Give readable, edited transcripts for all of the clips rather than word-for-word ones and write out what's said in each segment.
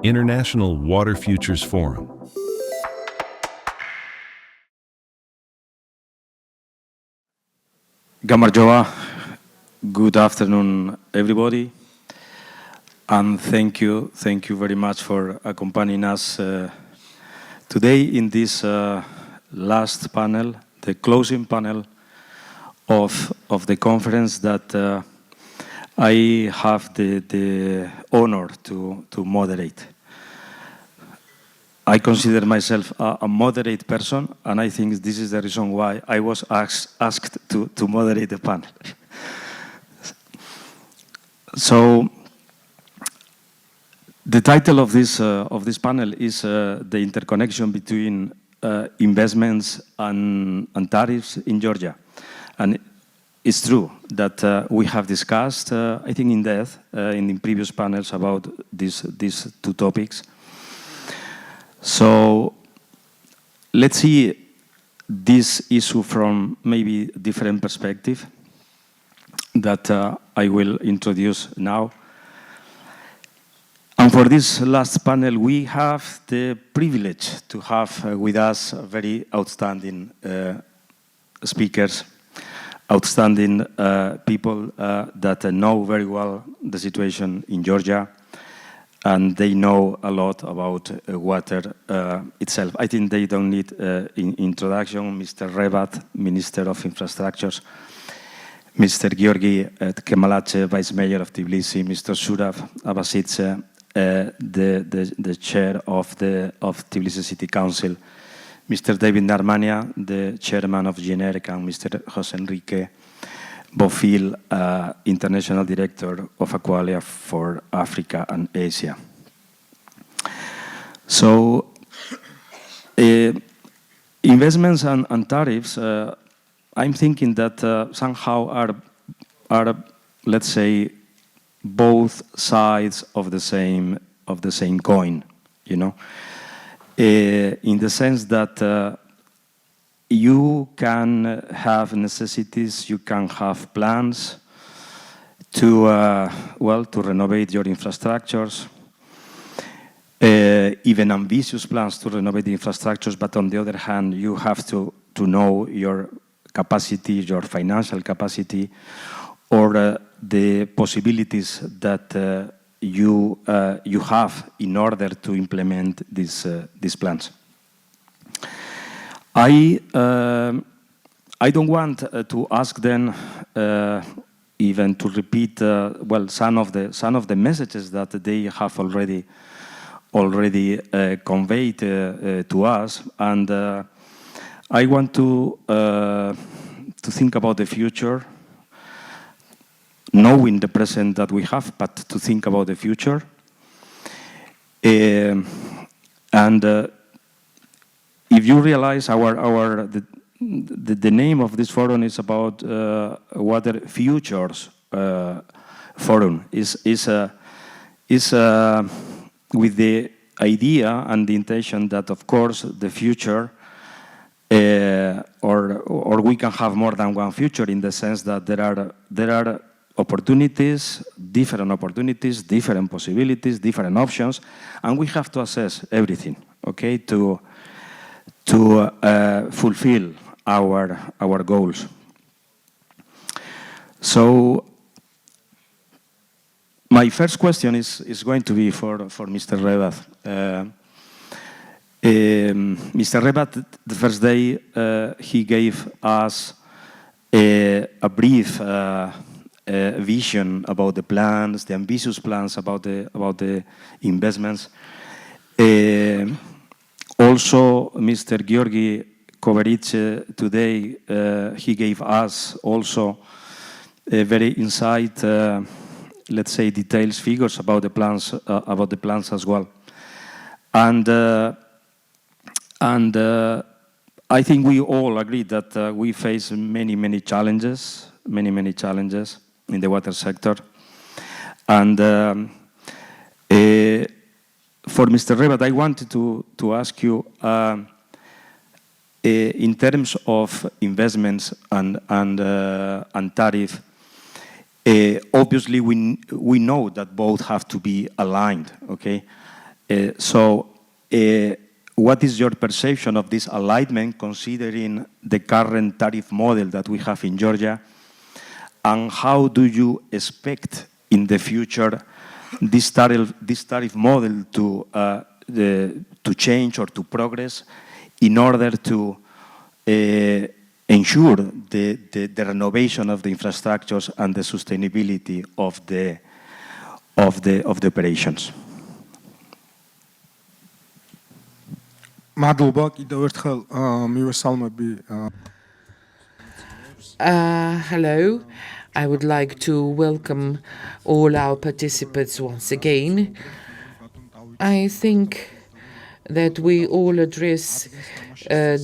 International Water Futures Forum. Gamarjoa, good afternoon, everybody, and thank you very much for accompanying us today in this last panel, the closing panel of the conference that I have the honor to moderate. I consider myself a moderate person, and I think this is the reason why I was asked to moderate the panel. So, the title of this panel is the interconnection between investments and tariffs in Georgia, and it's true that we have discussed, I think, in depth in previous panels about these two topics. So let's see this issue from maybe a different perspective that I will introduce now. And for this last panel, we have the privilege to have with us very outstanding speakers, outstanding people that know very well the situation in Georgia, and they know a lot about water itself. I think they don't need introduction. Mr. Rebat, Minister of Infrastructures, Mr. Georgi Kemalache, Vice Mayor of Tbilisi, Mr. Surab Abasidze, the Chair of Tbilisi City Council, Mr. David Narmania, the Chairman of GENERC, and Mr. Jose Enrique Bofil, International Director of Aqualia for Africa and Asia. So, investments and tariffs, I'm thinking that somehow are, let's say, both sides of the same coin, you know, in the sense that you can have necessities, you can have plans to renovate your infrastructures, even ambitious plans to renovate the infrastructures, but on the other hand, you have to know your capacity, your financial capacity, or the possibilities that you have in order to implement these plans. I don't want to ask them even to repeat some of the messages that they have already conveyed to us, and I want to think about the future, knowing the present that we have, but to think about the future, and. If you realize the name of this forum is about Water Futures Forum is with the idea and the intention that, of course, the future or we can have more than one future, in the sense that there are opportunities, different possibilities, different options, and we have to assess everything, okay, to fulfill our goals. So my first question is going to be for Mr. Rebat. Mr. Rebat, the first day, he gave us a brief vision about the plans, the ambitious plans about the investments. Also, Mr. Georgi Koveric today, he gave us also a very insight, let's say, details, figures about the plans as well. And I think we all agree that we face many challenges in the water sector. And for Mr. Rebat, I wanted to ask you, in terms of investments and tariff, obviously we know that both have to be aligned, okay? What is your perception of this alignment considering the current tariff model that we have in Georgia? And how do you expect in the future this tariff model to change or to progress in order to ensure the renovation of the infrastructures and the sustainability of the operations? მადლობა კიდევ ერთხელ მივესალმები Hello. I would like to welcome all our participants once again. I think that we all address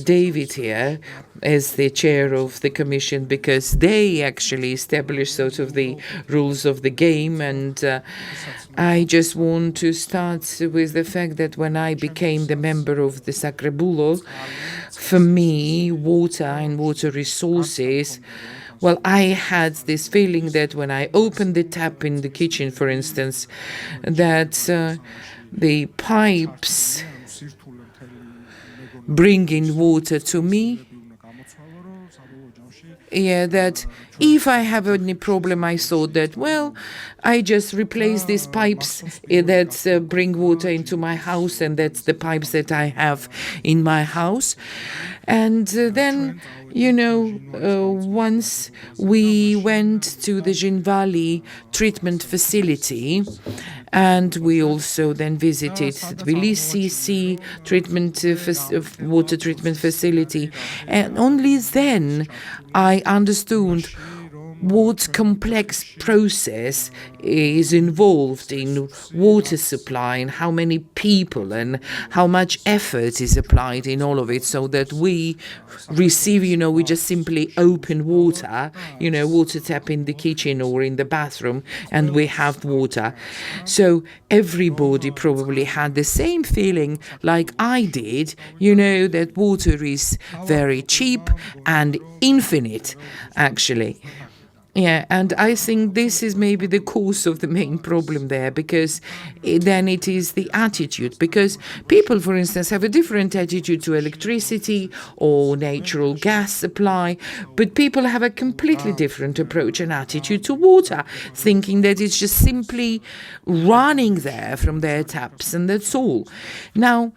David here as the chair of the commission because they actually establish sort of the rules of the game, and I just want to start with the fact that when I became the member of the Sacrebulo, for me, water and water resources, well, I had this feeling that when I opened the tap in the kitchen, for instance, that the pipes bringing water to me, that if I have any problem, I thought that, well, I just replace these pipes that bring water into my house, and that's the pipes that I have in my house. And then, once we went to the Jinvali treatment facility, and we also then visited Tbilisi Sea water treatment facility, and only then I understood what complex process is involved in water supply and how many people and how much effort is applied in all of it, so that we receive, we just simply open water, water tap in the kitchen or in the bathroom, and we have water. So everybody probably had the same feeling like I did, that water is very cheap and infinite, actually. Yeah, and I think this is maybe the cause of the main problem there, because then it is the attitude. Because people, for instance, have a different attitude to electricity or natural gas supply, but people have a completely different approach and attitude to water, thinking that it's just simply running there from their taps, and that's all. Now,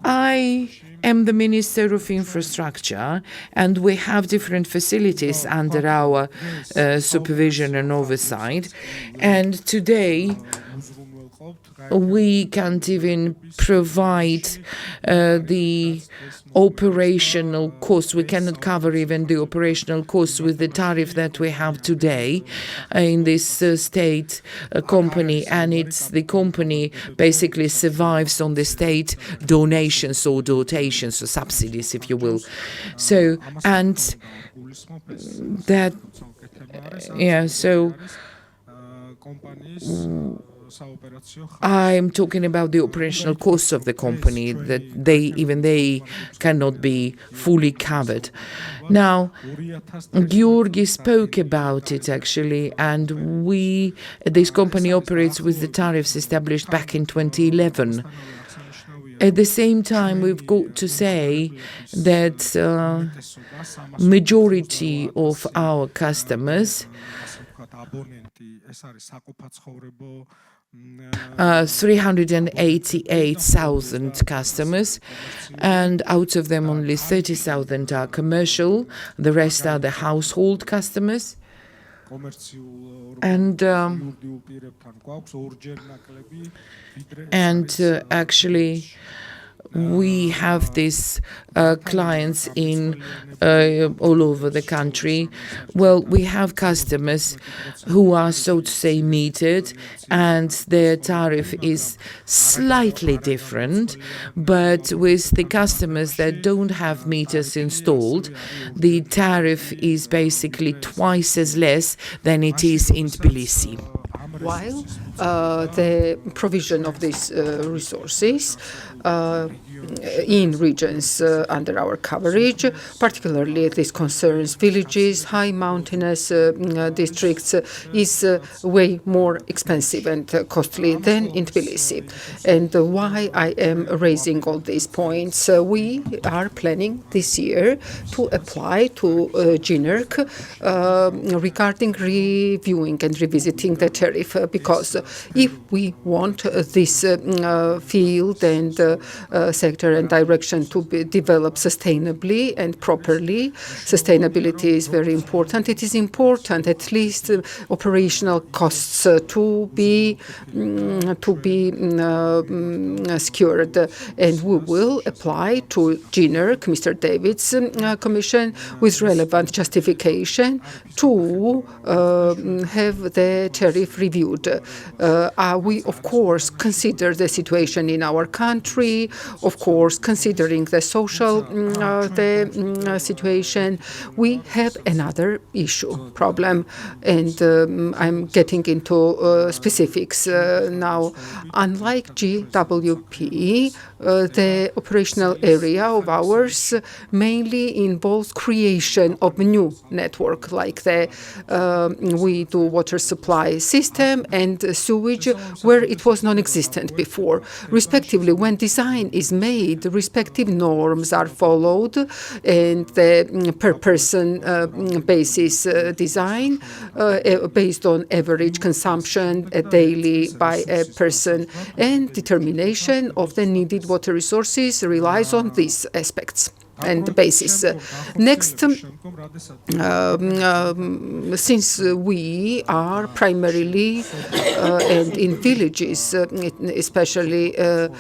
I am the Minister of Infrastructure, and we have different facilities under our supervision and oversight. And today, we can't even provide the operational costs. We cannot cover even the operational costs with the tariff that we have today in this state company, and it's the company basically survives on the state donations or dotations or subsidies, if you will. So, and that, so I'm talking about the operational costs of the company, that they cannot be fully covered. Now, Georgi spoke about it actually, and this company operates with the tariffs established back in 2011. At the same time, we've got to say that majority of our customers, 388,000 customers, and out of them only 30,000 are commercial, the rest are the household customers. And actually, we have these clients in all over the country. Well, we have customers who are, so to say, metered, and their tariff is slightly different. But with the customers that don't have meters installed, the tariff is basically twice as less than it is in Tbilisi. While the provision of these resources in regions under our coverage. Particularly, this concerns villages, high mountainous districts, is way more expensive and costly than in Tbilisi. And why I am raising all these points? We are planning this year to apply to GNERC regarding reviewing and revisiting the tariff, because if we want this field and sector and direction to be developed sustainably and properly, sustainability is very important. It is important at least operational costs to be secured, and we will apply to GNERC, Mr. David's commission, with relevant justification to have the tariff reviewed. We, of course, consider the situation in our country, of course, considering the social situation. We have another problem, and I'm getting into specifics now. Unlike GWP, the operational area of ours mainly involves creation of a new network, like we do water supply system and sewage, where it was non-existent before. Respectively, when design is made, respective norms are followed, and the per person basis design based on average consumption daily by a person, and determination of the needed water resources relies on these aspects and the basis. Next, since we are primarily and in villages, especially, and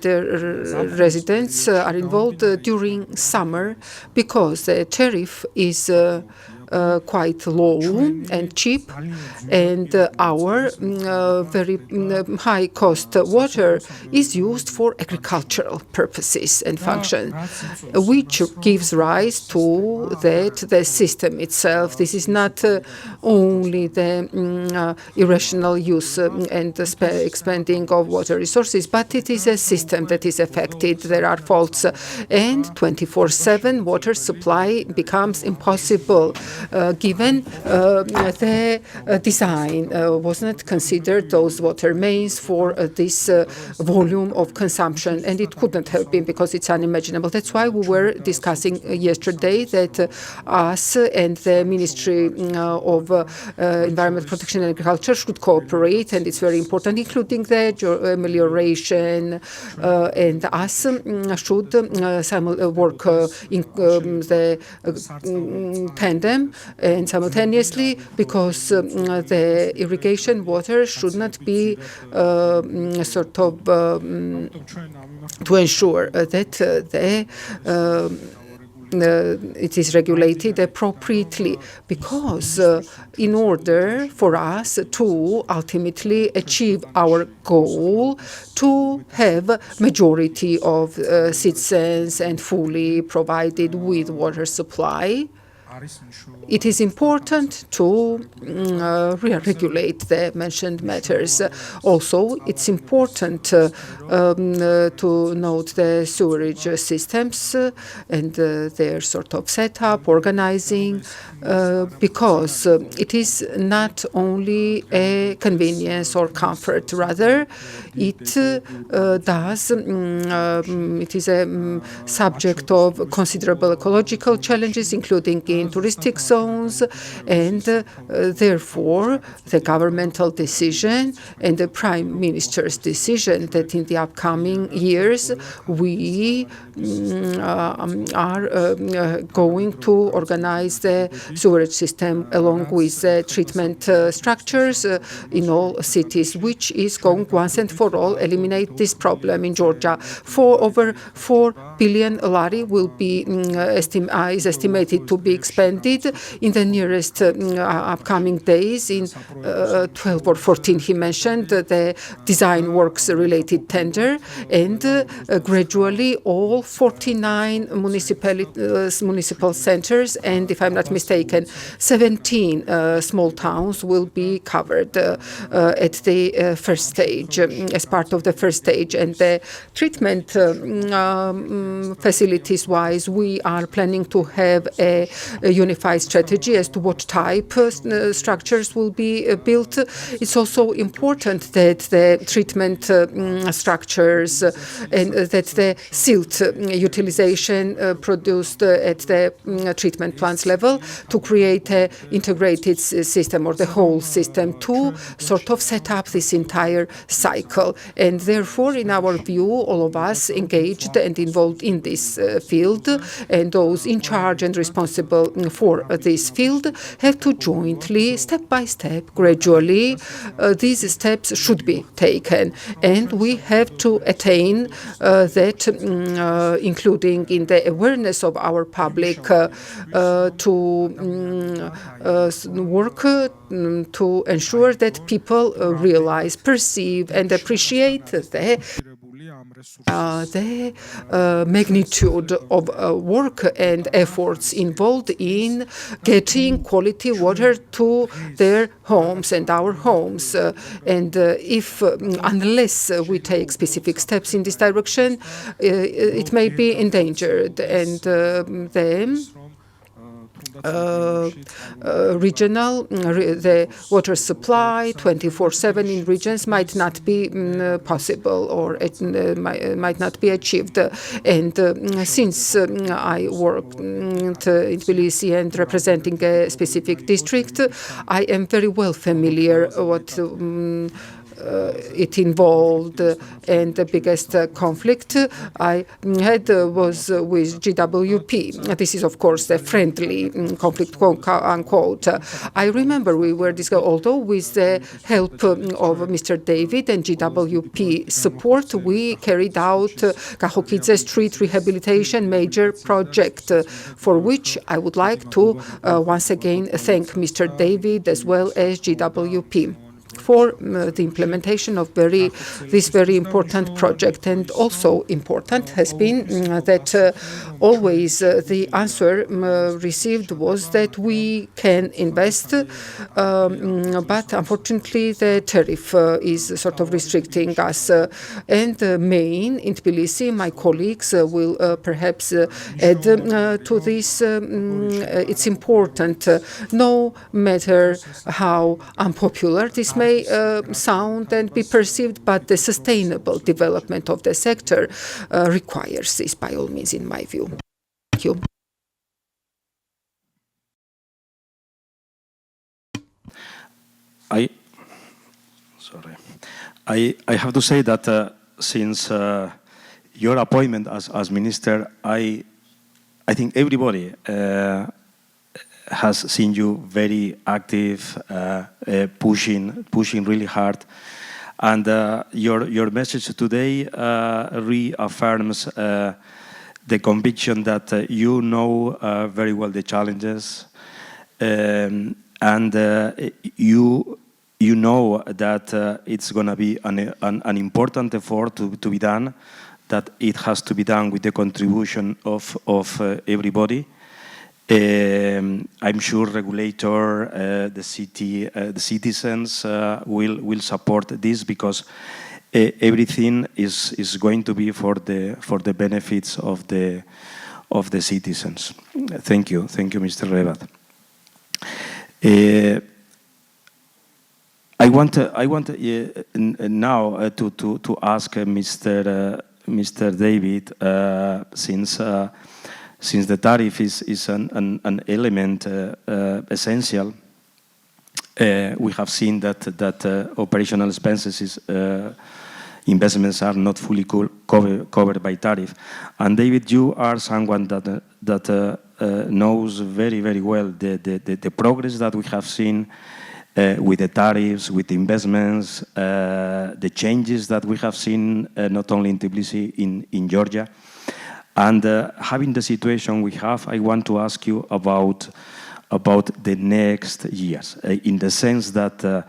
the residents are involved during summer, because the tariff is quite low and cheap, and our very high cost water is used for agricultural purposes and function, which gives rise to the system itself. This is not only the irrational use and expanding of water resources, but it is a system that is affected. There are faults, and 24/7 water supply becomes impossible. Given the design was not considered those water mains for this volume of consumption, and it couldn't have been, because it's unimaginable. That's why we were discussing yesterday that us and the Ministry of Environment Protection and Agriculture should cooperate, and it's very important, including the amelioration, and us should work in the tandem and simultaneously, because the irrigation water should not be sort of to ensure that it is regulated appropriately, because in order for us to ultimately achieve our goal to have majority of citizens and fully provided with water supply, it is important to regulate the mentioned matters. Also, it's important to note the sewerage systems and their sort of setup, organizing, because it is not only a convenience or comfort, rather it it is a subject of considerable ecological challenges, including in touristic zones, and therefore the governmental decision and the Prime Minister's decision that in the upcoming years we are going to organize the sewerage system along with the treatment structures in all cities, which is going once and for all eliminate this problem in Georgia. For over 4 billion lari will be is estimated to be expanded in the nearest upcoming days. In 12 or 14, he mentioned the design works related tender, and gradually all 49 municipal centers, and if I'm not mistaken, 17 small towns will be covered at the first stage, as part of the first stage. And the treatment facilities-wise, we are planning to have a unified strategy as to what type structures will be built. It's also important that the treatment structures and that the silt utilization produced at the treatment plants level to create an integrated system, or the whole system, to sort of set up this entire cycle. And therefore, in our view, all of us engaged and involved in this field, and those in charge and responsible for this field, have to jointly, step by step, gradually, these steps should be taken. And we have to attain that, including in the awareness of our public, to work to ensure that people realize, perceive, and appreciate the magnitude of work and efforts involved in getting quality water to their homes and our homes. And unless we take specific steps in this direction, it may be endangered. And regional, the water supply 24/7 in regions might not be possible, or it might not be achieved. And since I worked in Tbilisi and representing a specific district, I am very well familiar what it involved, and the biggest conflict I had was with GWP. This is, of course, a friendly conflict, unquote. I remember we were discussing, although with the help of Mr. David and GWP support, we carried out Kahokidze street rehabilitation major project, for which I would like to once again thank Mr. David as well as GWP for the implementation of this very important project. And also important has been that always the answer received was that we can invest, but unfortunately the tariff is sort of restricting us. And Maine, in Tbilisi, my colleagues will perhaps add to this. It's important, no matter how unpopular this may sound and be perceived, but the sustainable development of the sector requires this, by all means, in my view. Thank you. I have to say that since your appointment as minister, I think everybody has seen you very active, pushing really hard, and your message today reaffirms the conviction that you know very well the challenges, and you know that it's going to be an important effort to be done, that it has to be done with the contribution of everybody. I'm sure regulator, the city, the citizens will support this, because everything is going to be for the benefits of the citizens. Thank you, Mr. Rebat. I want now to ask Mr. David, since the tariff is an element essential. We have seen that operational expenses investments are not fully covered by tariff. And David, you are someone that knows very, very well the progress that we have seen with the tariffs, with the investments, the changes that we have seen not only in Tbilisi, in Georgia. And having the situation we have, I want to ask you about the next years, in the sense that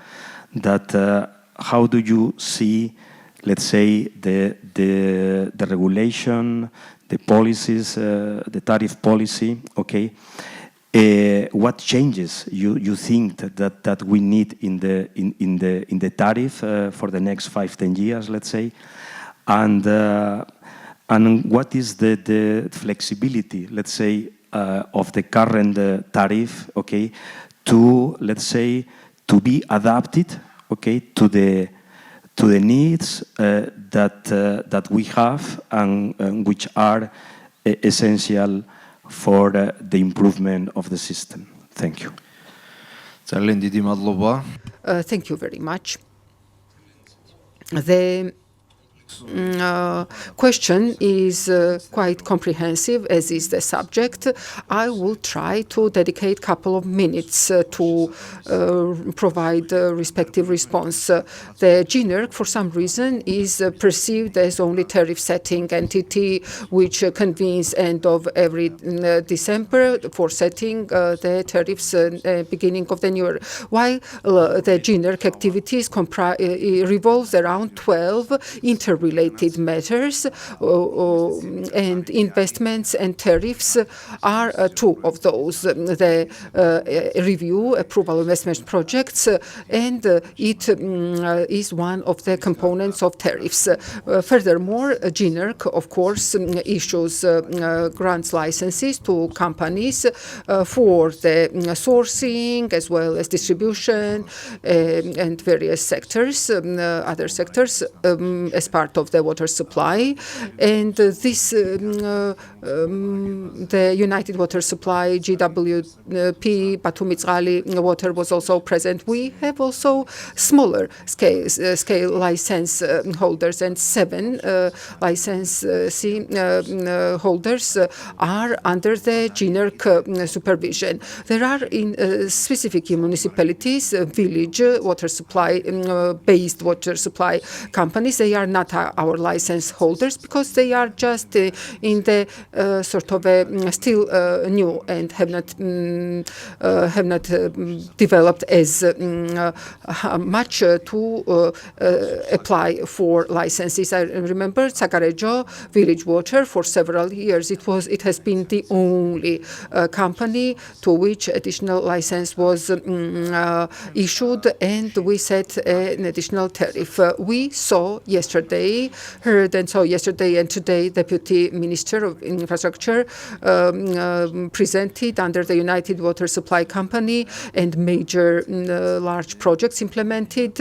how do you see, let's say, the regulation, the policies, the tariff policy, okay? What changes you think that we need in the tariff for the next 5-10 years, let's say, and what is the flexibility, let's say, of the current tariff, okay, to, let's say, to be adapted, okay, to the needs that we have and which are essential for the improvement of the system. Thank you. Thank you very much. The question is quite comprehensive, as is the subject. I will try to dedicate a couple of minutes to provide a respective response. The GNERC, for some reason, is perceived as only tariff-setting entity, which convenes end of every December for setting the tariffs beginning of the new year. While the GNERC activities revolves around 12 interrelated matters, and investments and tariffs are two of those. The review, approval of investment projects, and it is one of the components of tariffs. Furthermore, GNERC, of course, issues grants licenses to companies for the sourcing as well as distribution and various sectors, other sectors, as part of the water supply. And this, the United Water Supply, GWP, Batumi Tzgali Water was also present. We have also smaller scale license holders, and 7 licensee holders are under the GNERC supervision. There are in specific municipalities, village water supply based water supply companies. They are not our license holders because they are just in the sort of still new and have not developed as much to apply for licenses. I remember Zagarejo Village Water for several years. It has been the only company to which additional license was issued, and we set an additional tariff. We saw yesterday, heard and saw yesterday and today, Deputy Minister of Infrastructure presented under the United Water Supply Company and major large projects implemented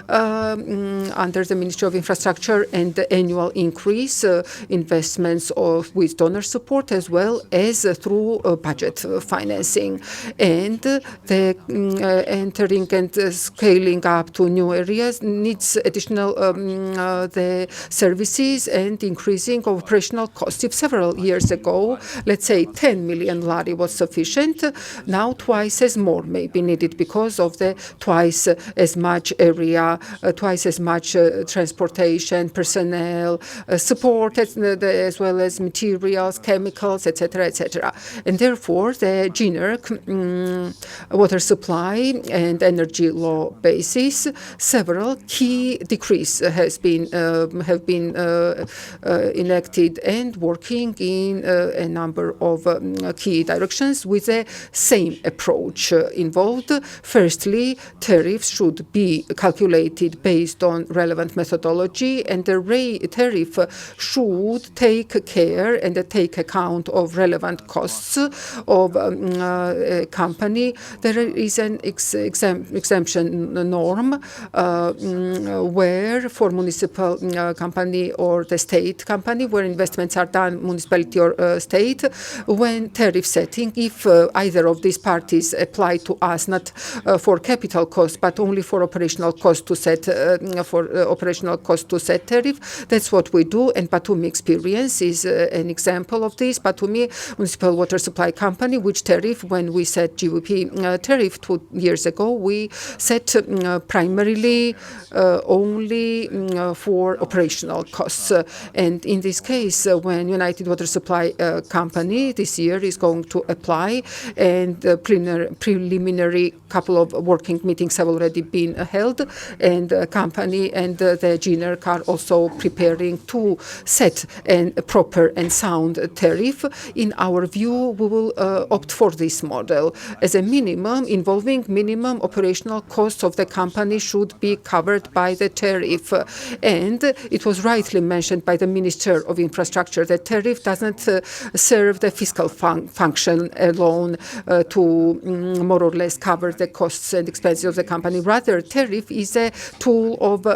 under the Ministry of Infrastructure, and the annual increase investments with donor support as well as through budget financing, and the entering and scaling up to new areas needs additional the services and increasing of operational costs. If several years ago, let's say 10 million lari was sufficient, now twice as more may be needed because of the twice as much area, twice as much transportation, personnel, support, as well as materials, chemicals, etc., etc. And therefore, the GNERC water supply and energy law basis, several key decrees have been enacted and working in a number of key directions with the same approach involved. Firstly, tariffs should be calculated based on relevant methodology, and the tariff should take care and take account of relevant costs of a company. There is an exemption norm where for municipal company or the state company where investments are done, municipality or state, when tariff setting, if either of these parties apply to us not for capital cost but only for operational cost to set tariff, that's what we do. And Batumi experience is an example of this. Batumi Municipal Water Supply Company, which tariff, when we set GWP tariff 2 years ago, we set primarily only for for operational costs. And in this case, when United Water Supply Company this year is going to apply, and preliminary couple of working meetings have already been held, and the company and the GNERC are also preparing to set a proper and sound tariff. In our view, we will opt for this model. As a minimum, involving minimum operational costs of the company should be covered by the tariff. And it was rightly mentioned by the Minister of Infrastructure that tariff doesn't serve the fiscal function alone to more or less cover the costs and expenses of the company. Rather, tariff is a tool of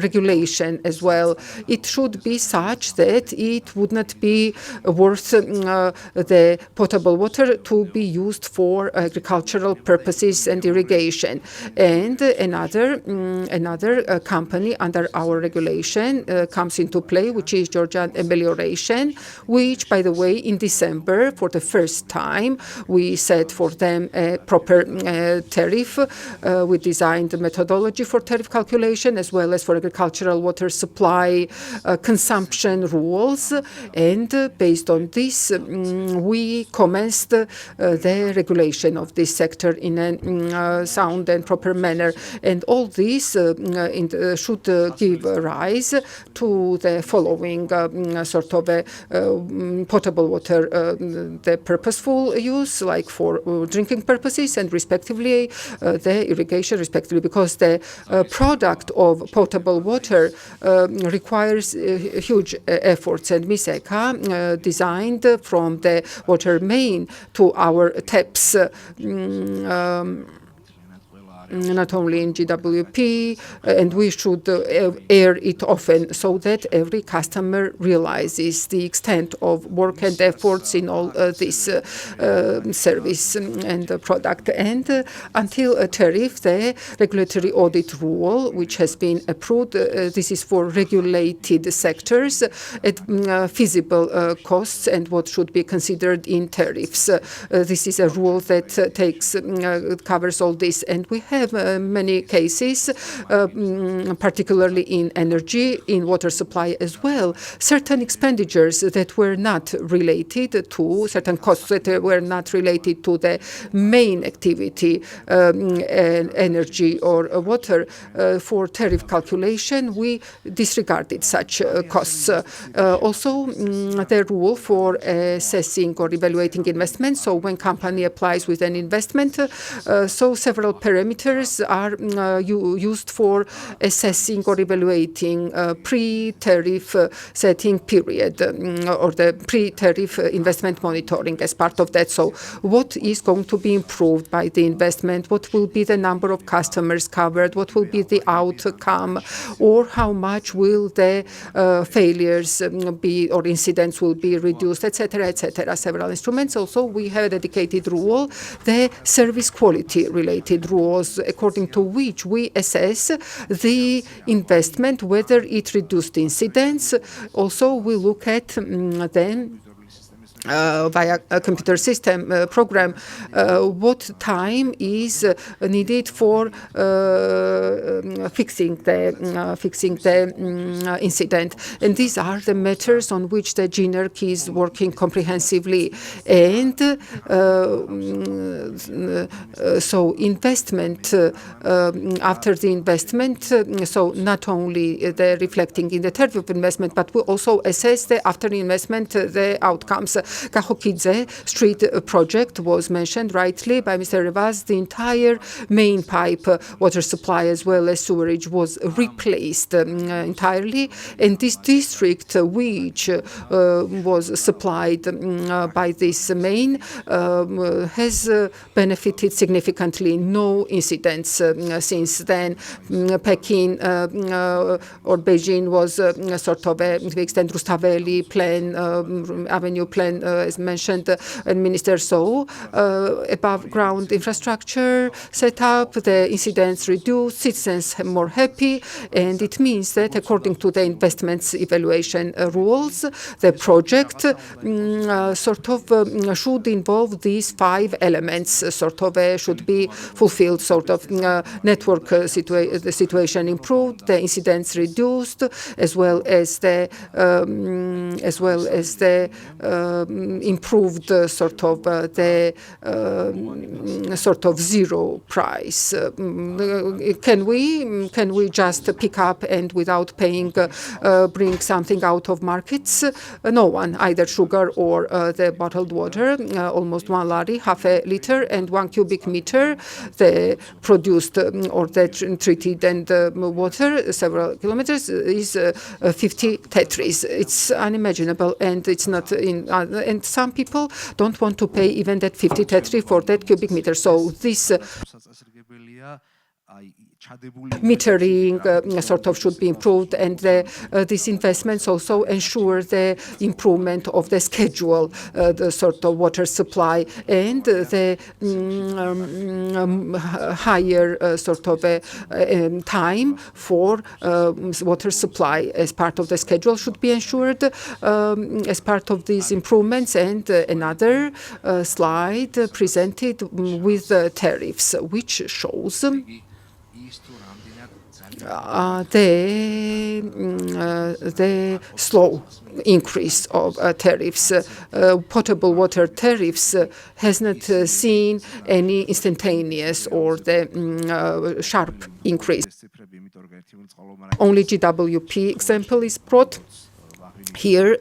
regulation as well. It should be such that it would not be worth the potable water to be used for agricultural purposes and irrigation. And another company under our regulation comes into play, which is Georgian Amelioration, which, by the way, in December, for the first time, we set for them a proper tariff. We designed the methodology for tariff calculation as well as for agricultural water supply consumption rules. And based on this, we commenced the regulation of this sector in a sound and proper manner. And all this should give rise to the following sort of potable water, the purposeful use, like for drinking purposes, and respectively the irrigation, respectively, because the product of potable water requires huge efforts. And MISECA designed from the water main to our taps, not only in GWP, and we should air it often so that every customer realizes the extent of work and efforts in all this service and product. And until a tariff, the regulatory audit rule, which has been approved, this is for regulated sectors at feasible costs and what should be considered in tariffs. This is a rule that covers all this, and we have many cases, particularly in energy, in water supply as well, certain expenditures that were not related to, certain costs that were not related to the main activity, energy or water. For tariff calculation, we disregarded such costs. Also, the rule for assessing or evaluating investments. So when company applies with an investment, so several parameters are used for assessing or evaluating pre-tariff setting period or the pre-tariff investment monitoring as part of that. So what is going to be improved by the investment? What will be the number of customers covered? What will be the outcome? Or how much will the failures be or incidents will be reduced, etc., etc. Several instruments. Also, we have a dedicated rule, the service quality related rules, according to which we assess the investment, whether it reduced incidents. Also, we look at then via a computer system program, what time is needed for fixing the incident. And these are the matters on which the GNERC is working comprehensively. And so investment, after the investment, so not only the reflecting in the tariff of investment, but we also assess the after investment the outcomes. Kahokidze Street project was mentioned rightly by Mr. Rivas. The entire main pipe water supply as well as sewerage was replaced entirely. And this district, which was supplied by this main, has benefited significantly. No incidents since then. Peking or Beijing was sort of to the extent Rustaveli plan, Avenue plan when, as mentioned, Minister So, above ground infrastructure set up, the incidents reduced, citizens are more happy, and it means that according to the investments evaluation rules, the project should involve these 5 elements, should be fulfilled, network the situation improved, the incidents reduced, as well as the improved the zero price. Can we just pick up and without paying bring something out of markets? No one, either sugar or the bottled water, almost 1 lari, half a liter, and 1 cubic meter, the produced or the treated and water several kilometers is 50 tetris. It's unimaginable, and it's not in. And some people don't want to pay even that 50 tetri for that cubic meter. So this metering should be improved, and these investments also ensure the improvement of the schedule, the water supply, and the higher time for water supply as part of the schedule should be ensured as part of these improvements. And another slide presented with tariffs, which shows the slow increase of tariffs. Potable water tariffs has not seen any instantaneous or the sharp increase. Only GWP example is brought here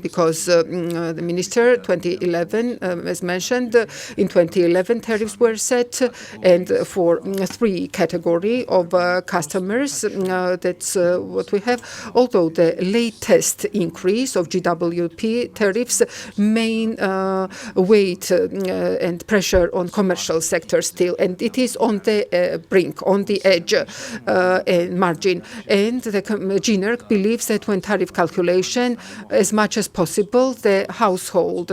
because the minister, 2011, as mentioned, in 2011 tariffs were set, and for 3 category of customers, that's what we have. Although the latest increase of GWP tariffs main weight and pressure on commercial sector still, and it is on the brink, on the edge and margin. And the GNERC believes that when tariff calculation, as much as possible, the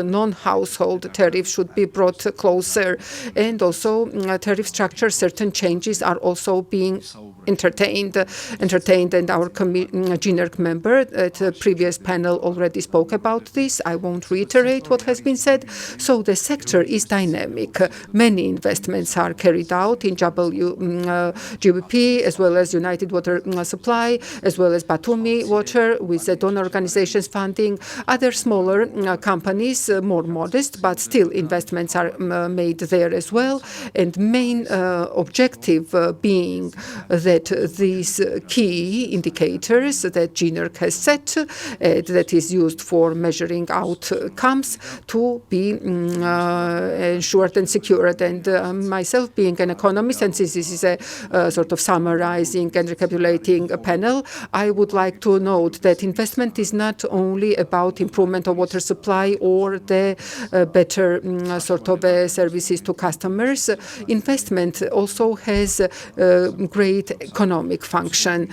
non-household tariff should be brought closer, and also tariff structure, certain changes are also being entertained, and our GNERC member at the previous panel already spoke about this. I won't reiterate what has been said. So the sector is dynamic. Many investments are carried out in GWP, as well as United Water Supply, as well as Batumi Water, with the donor organizations funding. Other smaller companies, more modest, but still investments are made there as well. And main objective being that these key indicators that GNERC has set, that is used for measuring outcomes, to be ensured and secured. And myself, being an economist, and since this is a summarizing and recapitulating panel, I would like to note that investment is not only about improvement of water supply or the better services to customers. Investment also has great economic function,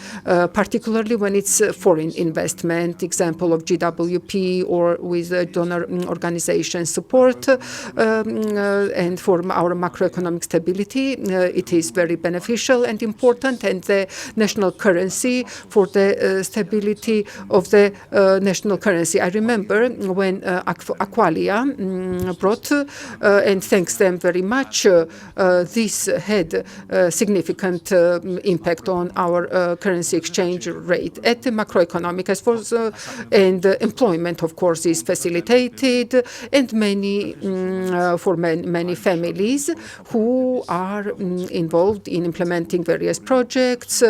particularly when it's foreign investment, example of GWP or with donor organization support, and for our macroeconomic stability, it is very beneficial and important, and the national currency for the stability of the national currency. I remember when Aqualia brought, and thanks them very much, this had significant impact on our currency exchange rate. At the macroeconomic, as far as and employment, of course, is facilitated, and for many families who are involved in implementing various projects,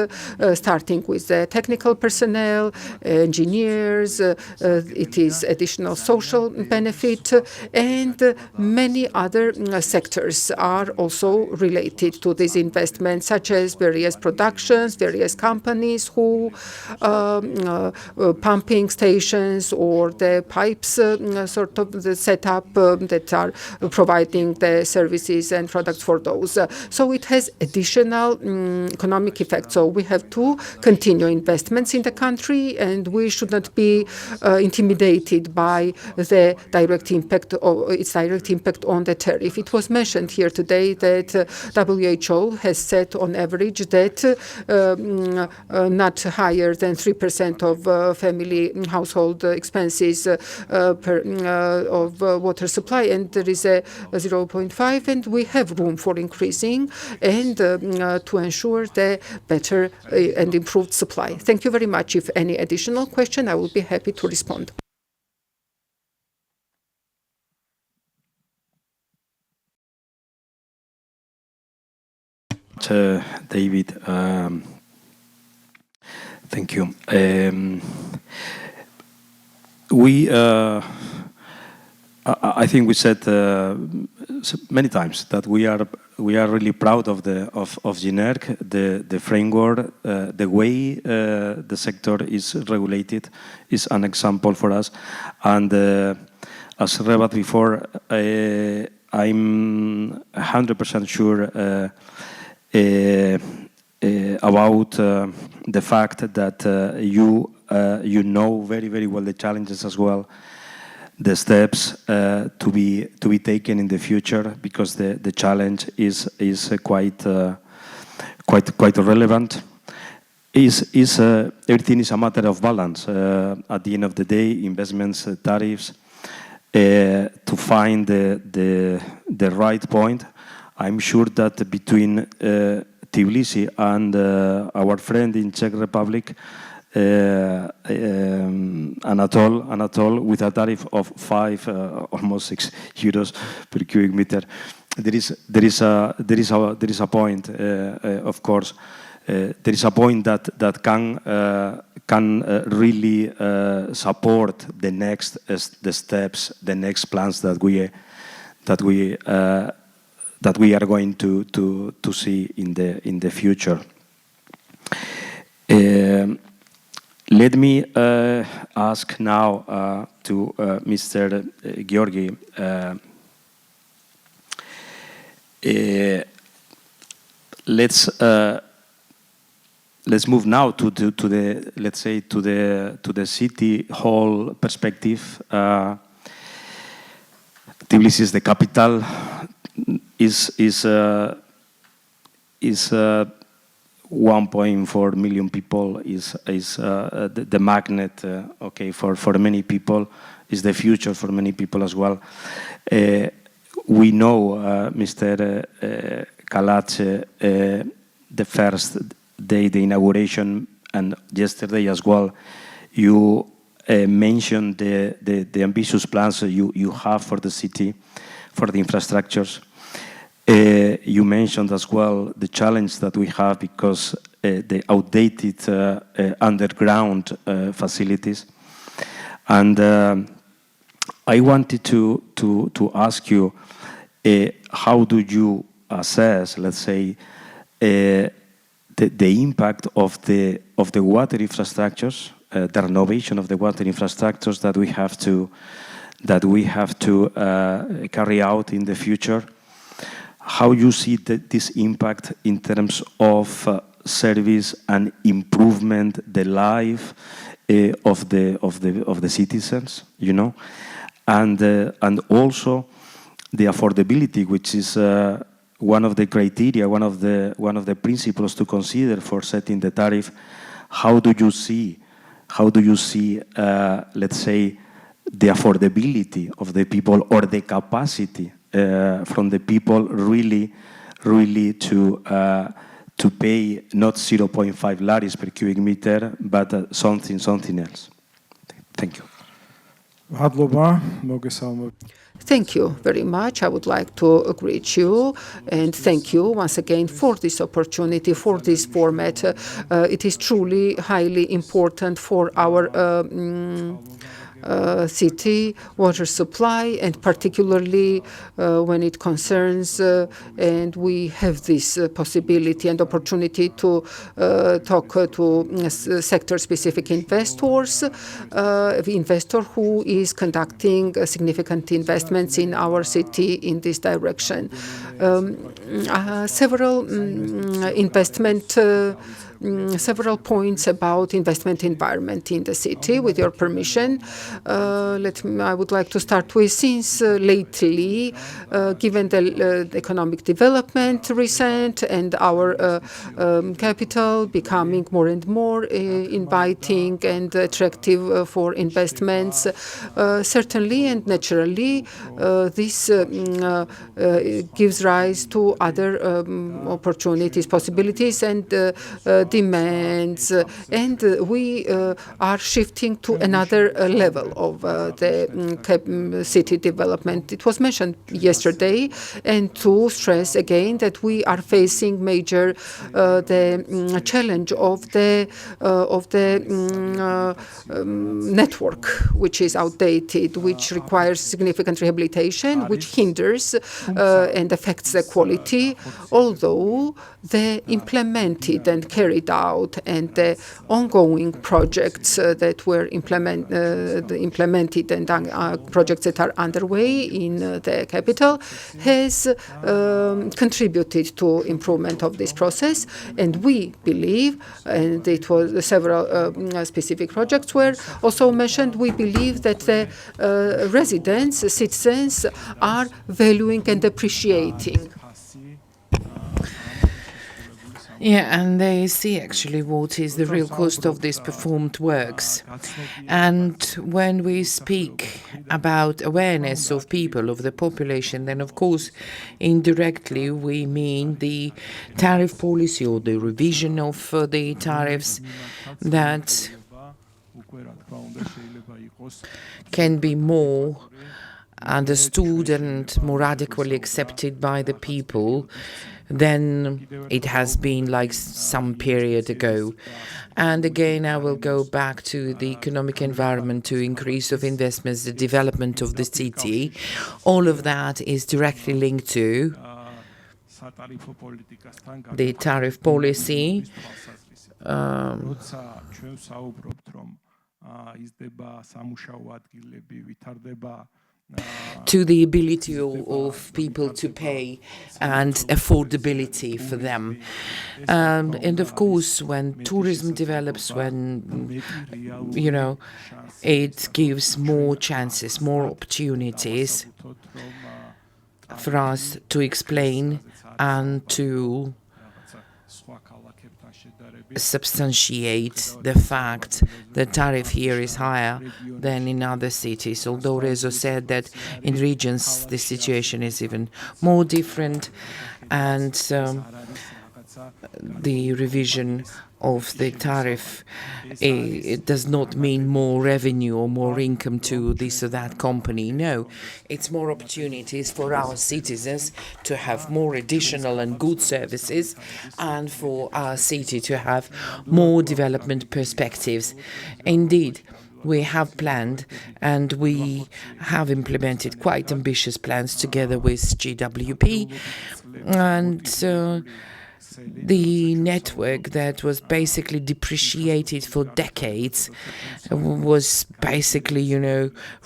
starting with the technical personnel, engineers. It is additional social benefit, and many other sectors are also related to this investment, such as various production productions, various companies who pumping stations or the pipes sort of the setup that are providing the services and products for those. So it has additional economic effects. So we have to continue investments in the country, and we should not be intimidated by the direct impact of its direct impact on the tariff. It was mentioned here today that WHO has set on average that not higher than 3% of family household expenses of water supply, and there is a 0.5, and we have room for increasing and to ensure the better and improved supply. Thank you very much. If any additional question, I will be happy to respond. David, thank you. I think we said many times that we are really proud of GENERC, the framework, the way the sector is regulated is an example for us. And as Rebat before, I'm 100% sure about the fact that you know very, very well the challenges as well, the steps to be taken in the future, because the challenge is quite relevant. Everything is a matter of balance. At the end of the day, investments, tariffs, to find the right point. I'm sure that between Tbilisi and our friend in Czech Republic, Anatol, with a tariff of 5, almost 6 euros per cubic meter, there is a point. Of course, there is a point that can really support the steps, the next plans that we are going to see in the future. Let me ask now to Mr. Georgi. Let's move now to the, let's say, to the city hall perspective. Tbilisi is the capital. Is 1.4 million people, is the magnet, okay, for many people, is the future for many people as well. We know, Mr. Kalace, the first day, the inauguration, and yesterday as well, you mentioned the ambitious plans you have for the city, for the infrastructures. You mentioned as well the challenge that we have because the outdated underground facilities. And I wanted to ask you, how do you assess, let's say, the impact of the water infrastructures, the renovation of the water infrastructures that we have to carry out in the future? How you see this impact in terms of service and improvement the life of the citizens, you know, and also the affordability, which is one of the criteria, one of the principles to consider for setting the tariff. How do you see, let's say, the affordability of the people, or the capacity from the people really to pay not 0.5 laris per cubic meter, but something else? Thank you. Thank you very much. I would like to greet you and thank you once again for this opportunity, for this format. It is truly highly important for our city water supply, and particularly when it concerns, and we have this possibility and opportunity to talk to sector-specific investors, the investor who is conducting significant investments in our city in this direction. Several points about investment environment in the city, with your permission. I would like to start with, since lately, given the economic development recent and our capital becoming more and more inviting and attractive for investments, certainly and naturally, this gives rise to other opportunities, possibilities, and demands, and we are shifting to another level of the city development. It was mentioned yesterday, and to stress again that we are facing major the challenge of the network, which is outdated, which requires significant rehabilitation, which hinders and affects the quality, although the implemented and carried out and the ongoing projects that were implemented and projects that are underway in the capital has contributed to improvement of this process. And we believe, and it was several specific projects were also mentioned, we believe that the residents, citizens are valuing and appreciating. Yeah, and they see actually what is the real cost of these performed works. And when we speak about awareness of people, of the population, then of course indirectly we mean the tariff policy or the revision of the tariffs that can be more understood and more adequately accepted by the people than it has been like some period ago. And again, I will go back to the economic environment, to increase of investments, the development of the city. All of that is directly linked to the tariff policy. To the ability of people to pay and affordability for them. And of course, when tourism develops, when, it gives more chances, more opportunities for us to explain and to substantiate the fact the tariff here is higher than in other cities, although Rezo said that in regions the situation is even more different, and the revision of the tariff, it does not mean more revenue or more income to this or that company. No, it's more opportunities for our citizens to have more additional and good services, and for our city to have more development perspectives. Indeed, we have planned and we have quite ambitious plans together with GWP, and the network that was basically depreciated for decades was basically,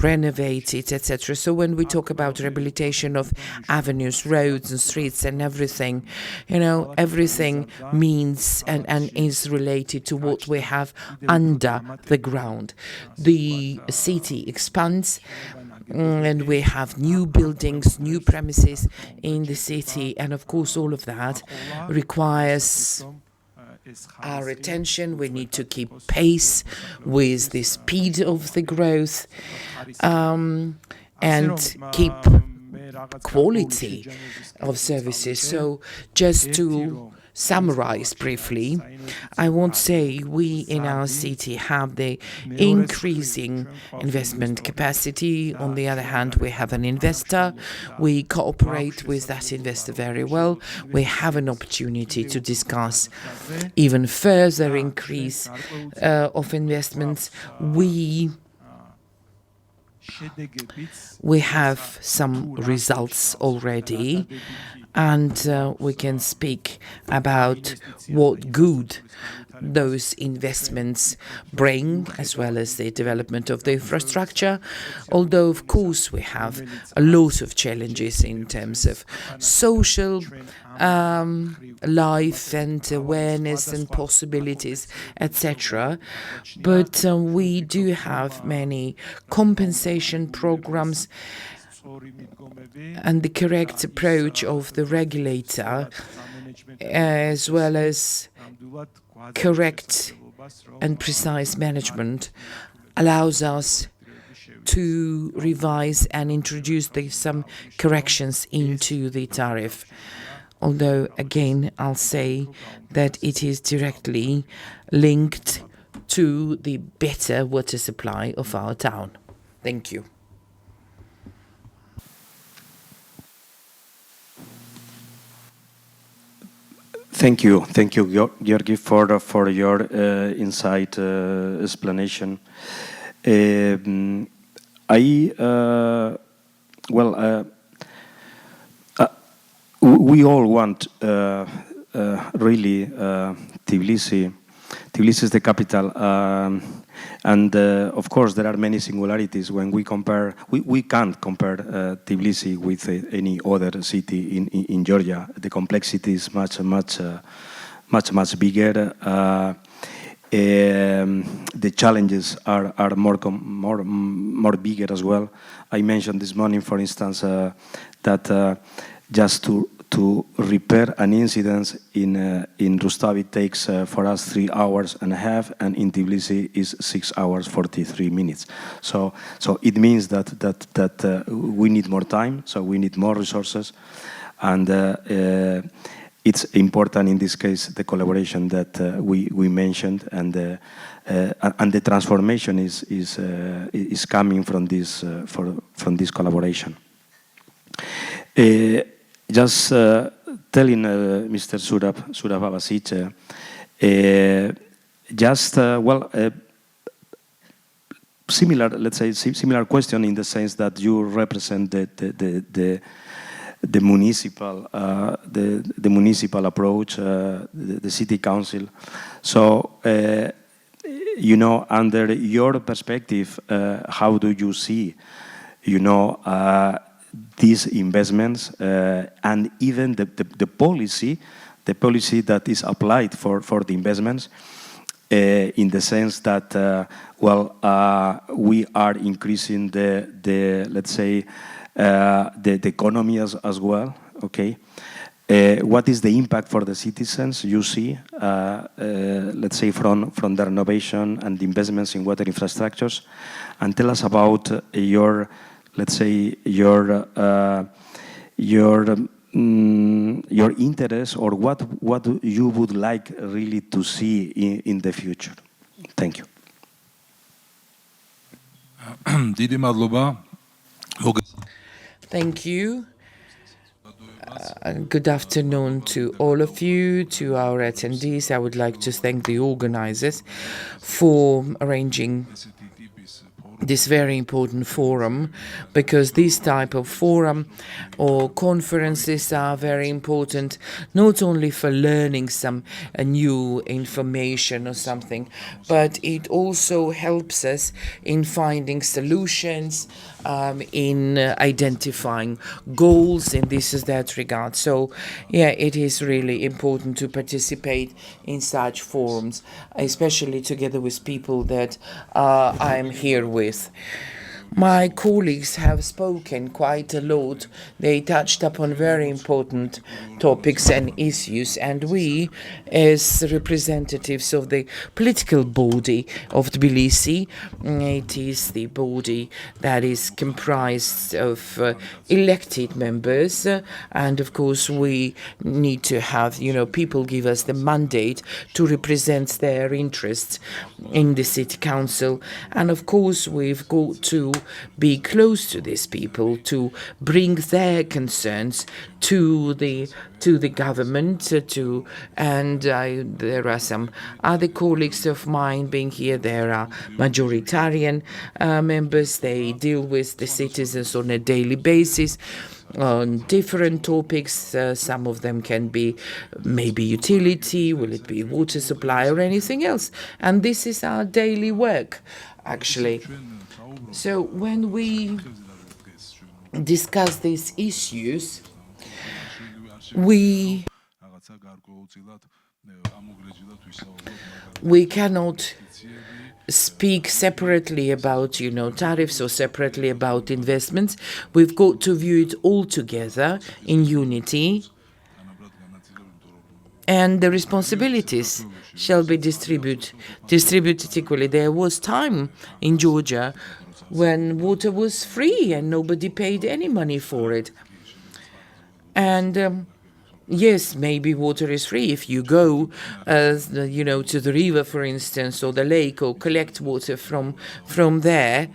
renovated, etc. So when we talk about rehabilitation of avenues, roads and streets and everything, everything means and is related to what we have under the ground. The city expands, and we have new buildings, new premises in the city, and of course all of that requires our attention. We need to keep pace with the speed of the growth, and keep quality of services. So just to summarize briefly, I won't say we in our city have the increasing investment capacity. On the other hand, we have an investor. We cooperate with that investor very well. We have an opportunity to discuss even further increase of investments. We We have some results already, and we can speak about what good those investments bring, as well as the development of the infrastructure. Although, of course, we have a lot of challenges in terms of social life and awareness and possibilities, etc. But we do have many compensation programs, and the correct approach of the regulator, as well as correct and precise management, allows us to revise and introduce some corrections into the tariff. Although, again, I'll say that it is directly linked to the better water supply of our town. Thank you. Thank you, Georgi, for your insight explanation. We all want really Tbilisi. Tbilisi is the capital, and of course there are many singularities when we compare. We can't compare Tbilisi with any other city in Georgia. The complexity is much bigger. The challenges are more bigger as well. I mentioned this morning, for instance, that just to repair an incident in Rustavi takes for us 3.5 hours, and in Tbilisi is 6 hours 43 minutes. So it means that we need more time, so we need more resources, and it's important in this case the collaboration that we mentioned, and the transformation is coming from this collaboration. Just telling Mr. Surab Abasic, similar, let's say, similar question in the sense that you represent the municipal approach, the city council. So, under your perspective, how do you see, these investments and even the policy that is applied for the investments, in the sense that we are increasing the let's say the economy as well. Okay, what is the impact for the citizens you see? Let's say from the renovation and the investments in water infrastructures, and tell us about your, let's say, your interest, or what you would like really to see in the future. Thank you. Thank you. Good afternoon to all of you, to our attendees. I would like to thank the organizers for arranging this very important forum, because this type of forum or conferences are very important, not only for learning some new information or something, but it also helps us in finding solutions, in identifying goals in this or that regard. So, yeah, it is really important to participate in such forums, especially together with people that I am here with. My colleagues have spoken quite a lot. They touched upon very important topics and issues, and we, as representatives of the political body of Tbilisi, it is the body that is comprised of elected members, and of course we need to have, people give us the mandate to represent their interests in the city council, and of course we've got to be close to these people, to bring their concerns to the government, there are some other colleagues of mine being here. There are majoritarian members. They deal with the citizens on a daily basis on different topics. Some of them can be maybe utility, will it be water supply or anything else. And this is our daily work, actually. So when we discuss these issues, we cannot speak separately about, tariffs or separately about investments. We've got to view it all together in unity, and the responsibilities shall be distributed equally. There was time in Georgia when water was free and nobody paid any money for it. And yes, maybe water is free if you go, to the river, for instance, or the lake, or collect water from there.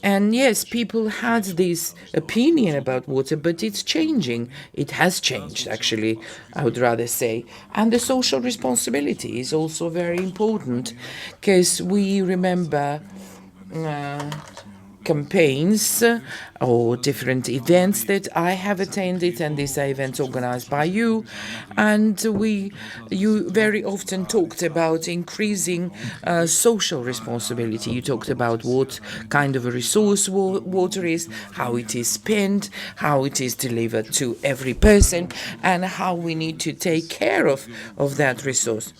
And yes, people had this opinion about water, but it's changing. It has changed, actually, I would rather say. And the social responsibility is also very important, because we remember campaigns or different events that I have attended, and these are events organized by you. And you very often talked about increasing social responsibility. You talked about what kind of a resource water is, how it is spent, how it is delivered to every person, and how we need to take care of that resource.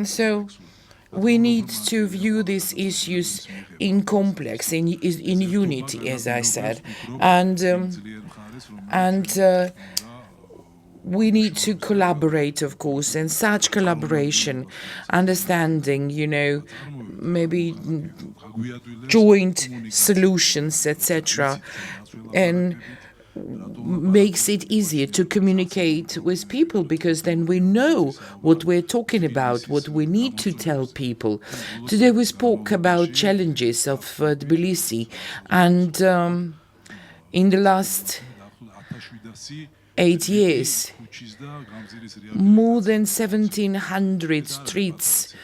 So we need to view these issues in complex, in unity, as I said, and we need to collaborate, of course, and such collaboration, understanding, maybe joint solutions, etc., and makes it easier to communicate with people, because then we know what we're talking about, what we need to tell people. Today we spoke about challenges of Tbilisi, and in the last 8 years, more than 1,700 streets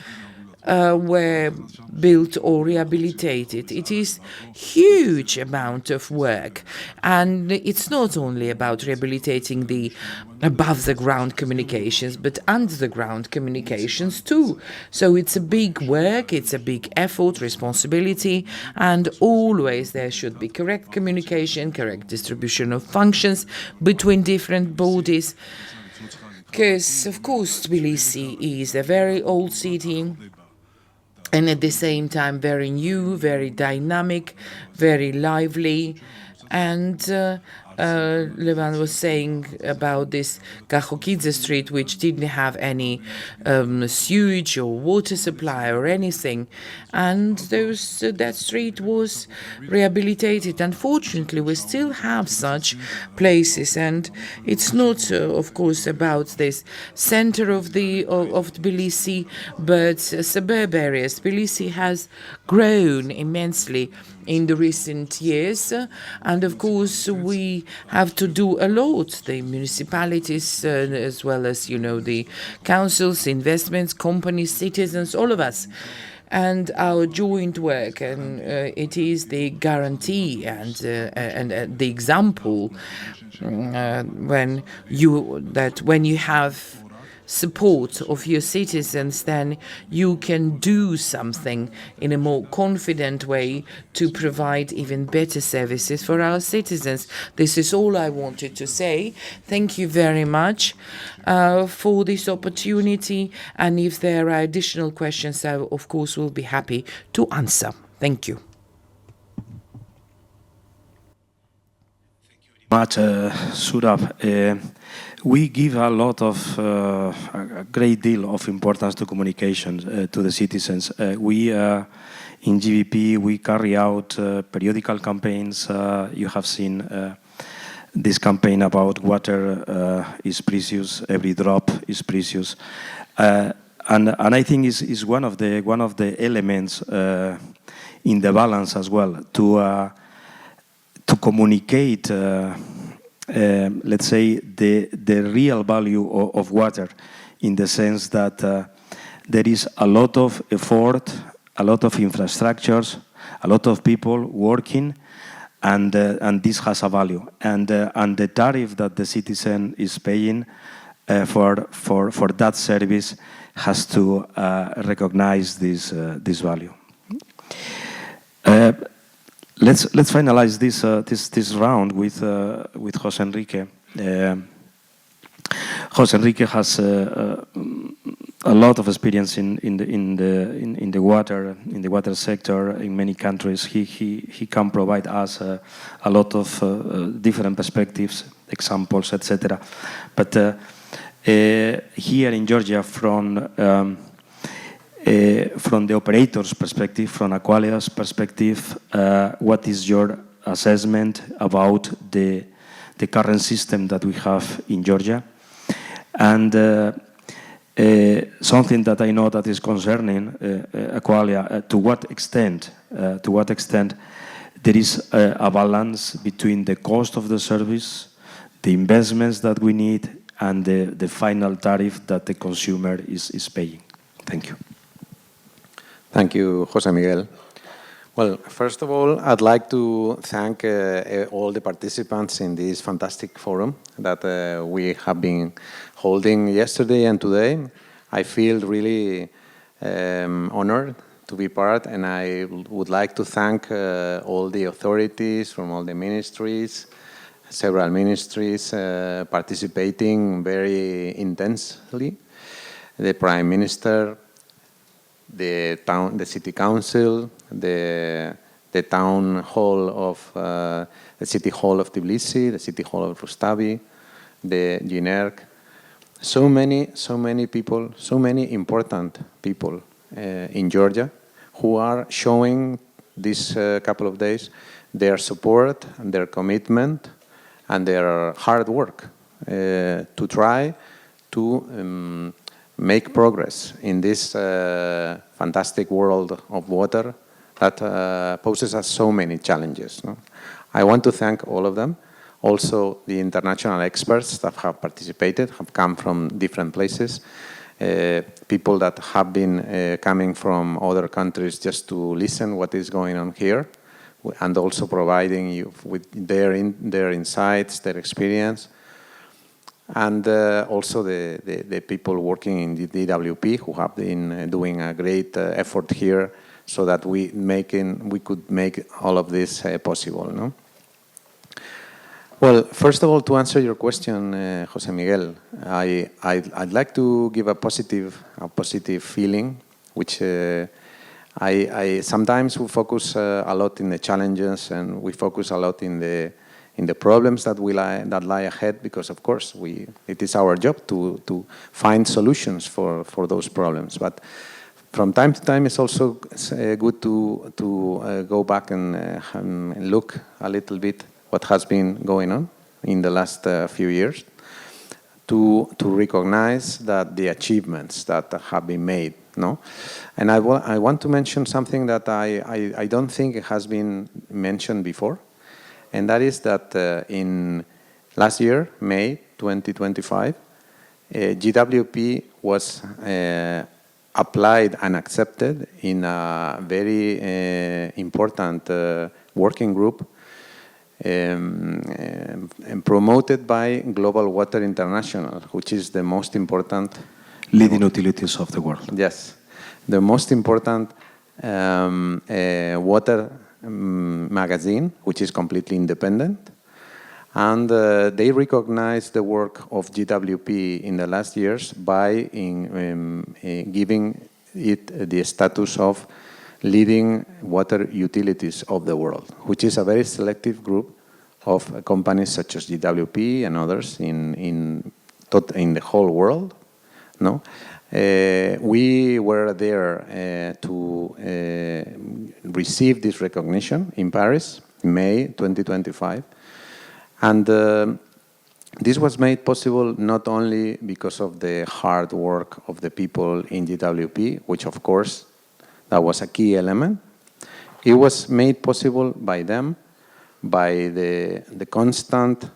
were built or rehabilitated. It is huge amount of work, and it's not only about rehabilitating the above-the-ground communications, but under-the-ground communications too. So it's a big work, it's a big effort, responsibility, and always there should be correct communication, correct distribution of functions between different bodies. Because, of course, Tbilisi is a very old city, and at the same time very new, very dynamic, very lively. And Levan was saying about this Kachokidze Street, which didn't have any sewage or water supply or anything, and that street was rehabilitated. Unfortunately, we still have such places, and it's not, of course, about this center of Tbilisi, but suburb areas. Tbilisi has grown immensely in the recent years, and of course we have to do a lot. The municipalities, as well as the councils, investments, companies, citizens, all of us, and our joint work, and it is the guarantee and the example when you have support of your citizens, then you can do something in a more confident way to provide even better services for our citizens. This is all I wanted to say. Thank you very much for this opportunity, and if there are additional questions, I of course will be happy to answer. Thank you. Much, Surab. We give a great deal of importance to communication to the citizens. We in GVP, we carry out periodical campaigns. You have seen this campaign about water is precious, every drop is precious. And I think is one of the elements in the balance as well to communicate, let's say, the real value of water, in the sense that there is a lot of effort, a lot of infrastructures, a lot of people working, and this has a value. And the tariff that the citizen is paying for that service has to recognize this value. Let's finalize this round with José Enrique. José Enrique has a lot of experience in the water sector in many countries. He can provide us a lot of different perspectives, examples, etc. But here in Georgia, from the operator's perspective, from Aqualia's perspective, what is your assessment about the current system that we have in Georgia? And something that I know that is concerning Aqualia, to what extent there is a balance between the cost of the service, the investments that we need, and the final tariff that the consumer is paying. Thank you. Thank you, José Miguel. Well, first of all, I'd like to thank all the participants in this fantastic forum that we have been holding yesterday and today. I feel really honored to be part, and I would like to thank all the authorities from all the ministries, several ministries participating very intensely, the Prime Minister, the City Council, the Town Hall of the City Hall of Tbilisi, the City Hall of Rustavi, the GNERC. So many people, so many important people in Georgia who are showing this couple of days their support and their commitment and their hard work to try to make progress in this fantastic world of water that poses us so many challenges. No? I want to thank all of them. Also, the international experts that have participated have come from different places. People that have been coming from other countries just to listen what is going on here, and also providing you with their insights, their experience. And also the people working in the DWP who have been doing a great effort here so that we could make all of this possible. No? Well, first of all, to answer your question, José Miguel, I'd like to give a positive feeling, which I sometimes we focus a lot in the challenges, and we focus a lot in the problems that lie ahead, because of course it is our job to find solutions for those problems. But from time to time, it's also good to go back and look a little bit what has been going on in the last few years, to recognize that the achievements that have been made. No, and I want to mention something that I don't think it has been mentioned before. And that is that in last year, May 2025, GWP was applied and accepted in a very important working group and promoted by Global Water International, which is the most important leading utilities of the world. Yes, the most important water magazine, which is completely independent, and they recognize the work of GWP in the last years by giving it the status of leading water utilities of the world, which is a very selective group of companies such as GWP and others in the whole world. No. We were there to receive this recognition in Paris, in May 2025. And This was made possible not only because of the hard work of the people in GWP, which of course that was a key element. It was made possible by them, by the constant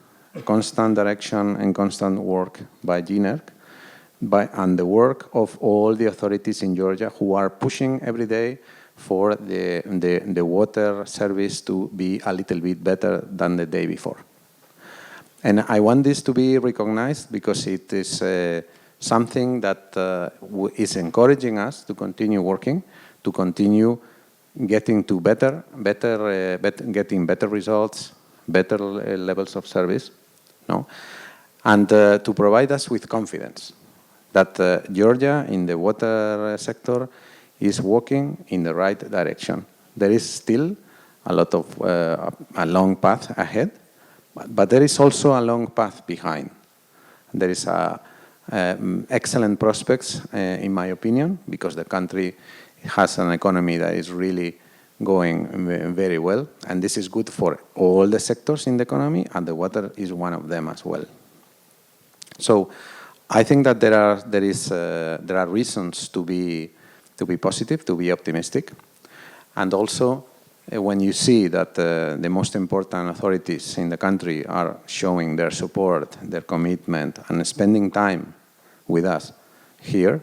direction and constant work by GNERC, and the work of all the authorities in Georgia who are pushing every day for the water service to be a little bit better than the day before. And I want this to be recognized because it is something that is encouraging us to continue working, to continue getting to getting better results, better levels of service, no? And to provide us with confidence that Georgia in the water sector is walking in the right direction. There is still a lot of a long path ahead, but there is also a long path behind. There is excellent prospects, in my opinion, because the country has an economy that is really going very well, and this is good for all the sectors in the economy, and the water is one of them as well. So I think that there are reasons to be positive, to be optimistic, and also when you see that the most important authorities in the country are showing their support, their commitment, and spending time with us here,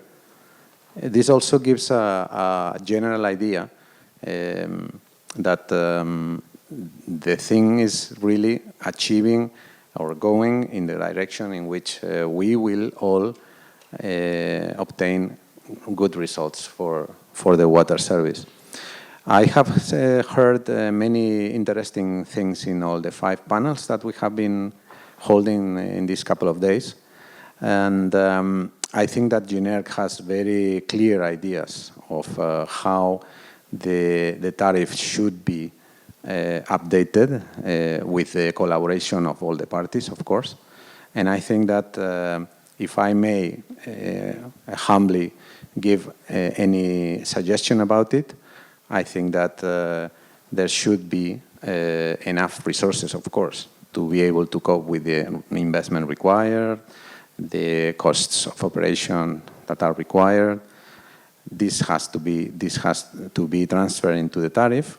this also gives a general idea that the thing is really achieving or going in the direction in which we will all obtain good results for the water service. I have heard many interesting things in all the 5 panels that we have been holding in these couple of days. And I think that GNERC has very clear ideas of how the tariff should be updated with the collaboration of all the parties, of course. And I think that if I may humbly give any suggestion about it, I think that there should be enough resources, of course, to be able to cope with the investment required, the costs of operation that are required. This has to be transferred into the tariff.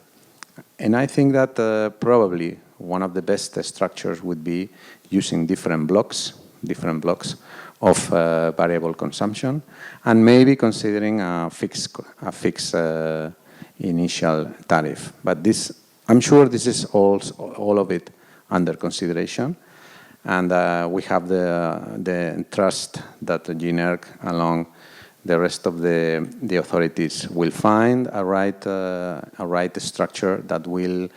And I think that probably one of the best structures would be using different blocks of variable consumption, and maybe considering a fixed initial tariff. But this, I'm sure this is all of it under consideration. And we have the trust that the GNERC, along the rest of the authorities, will find a right structure that will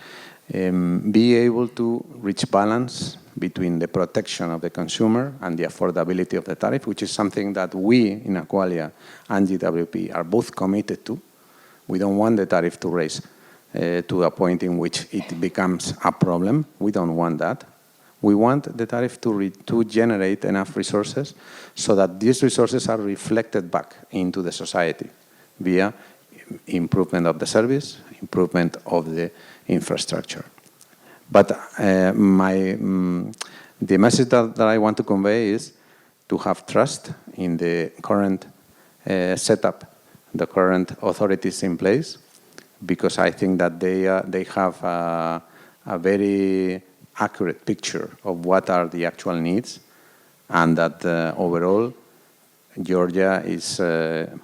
be able to reach balance between the protection of the consumer and the affordability of the tariff, which is something that we in Aqualia and GWP are both committed to. We don't want the tariff to raise to a point in which it becomes a problem. We don't want that. We want the tariff to generate enough resources so that these resources are reflected back into the society via improvement of the service, improvement of the infrastructure. But the message that I want to convey is to have trust in the current setup, the current authorities in place, because I think that they have a very accurate picture of what are the actual needs, and that overall Georgia is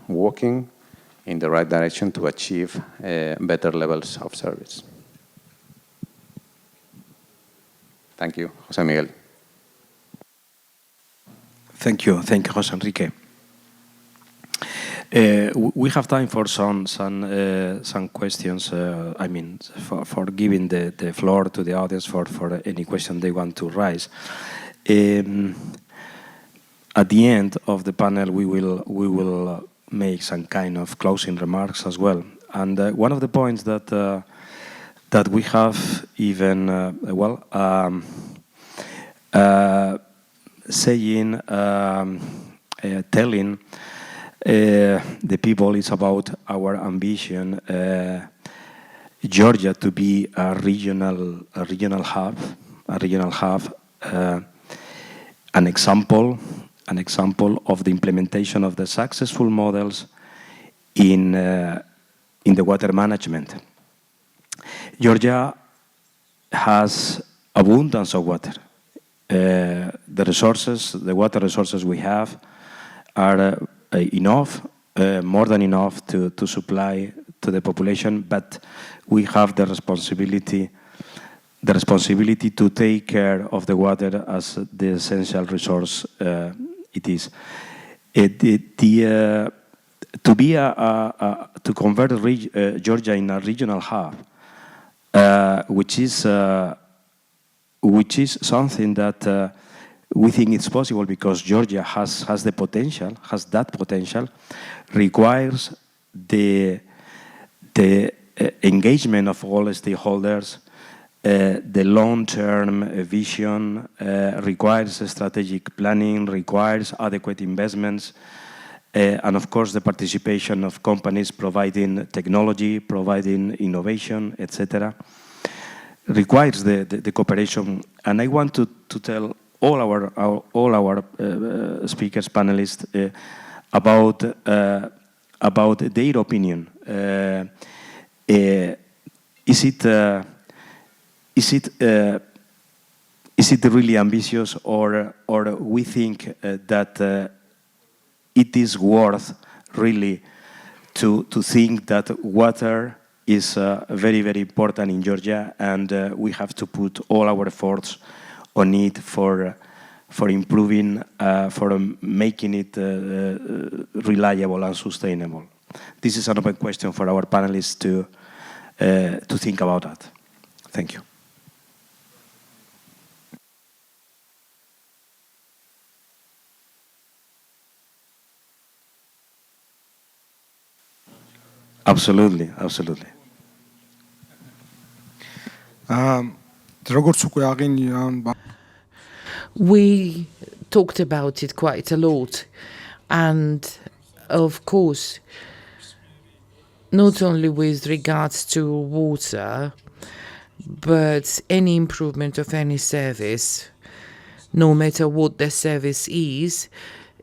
walking in the right direction to achieve better levels of service. Thank you, José Miguel. Thank you, José Enrique. We have time for some questions. I mean, for giving the floor to the audience for any question they want to raise. At the end of the panel, we will make some kind of closing remarks as well. And one of the points that we have even telling the people is about our ambition, Georgia to be a regional hub, an example of the implementation of the successful models in the water management. Georgia has abundance of water. The water resources we have are enough, more than enough to supply to the population, but we have the responsibility to take care of the water as the essential resource it is. To convert Georgia in a regional hub, which is something that we think it's possible because Georgia has that potential, requires the engagement of all stakeholders, the long-term vision, requires strategic planning, requires adequate investments, and of course the participation of companies providing technology, providing innovation, etc. requires the cooperation. And I want to tell all our speakers, panelists, about their opinion. Is it really ambitious, or we think that it is worth really to think that water is very, very important in Georgia, and we have to put all our efforts on it for improving, for making it reliable and sustainable. This is an open question for our panelists to think about that. Thank you. Absolutely. We talked about it quite a lot, and of course, not only with regards to water, but any improvement of any service, no matter what the service is,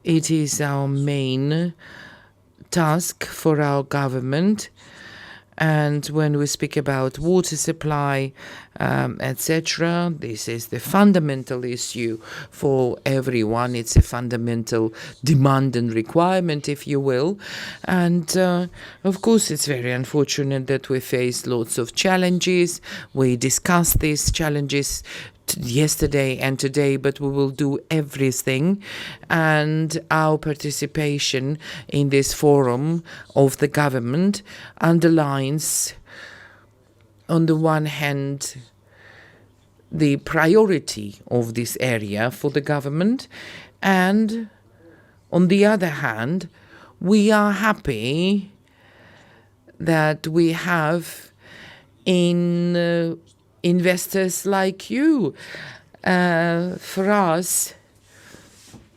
it is our main task for our government. And when we speak about water supply, etc., this is the fundamental issue for everyone. It's a fundamental demand and requirement, if you will. And of course, it's very unfortunate that we face lots of challenges. We discussed these challenges yesterday and today, but we will do everything, and our participation in this forum of the government underlines, on the one hand, the priority of this area for the government, and on the other hand, we are happy that we have investors like you. For us,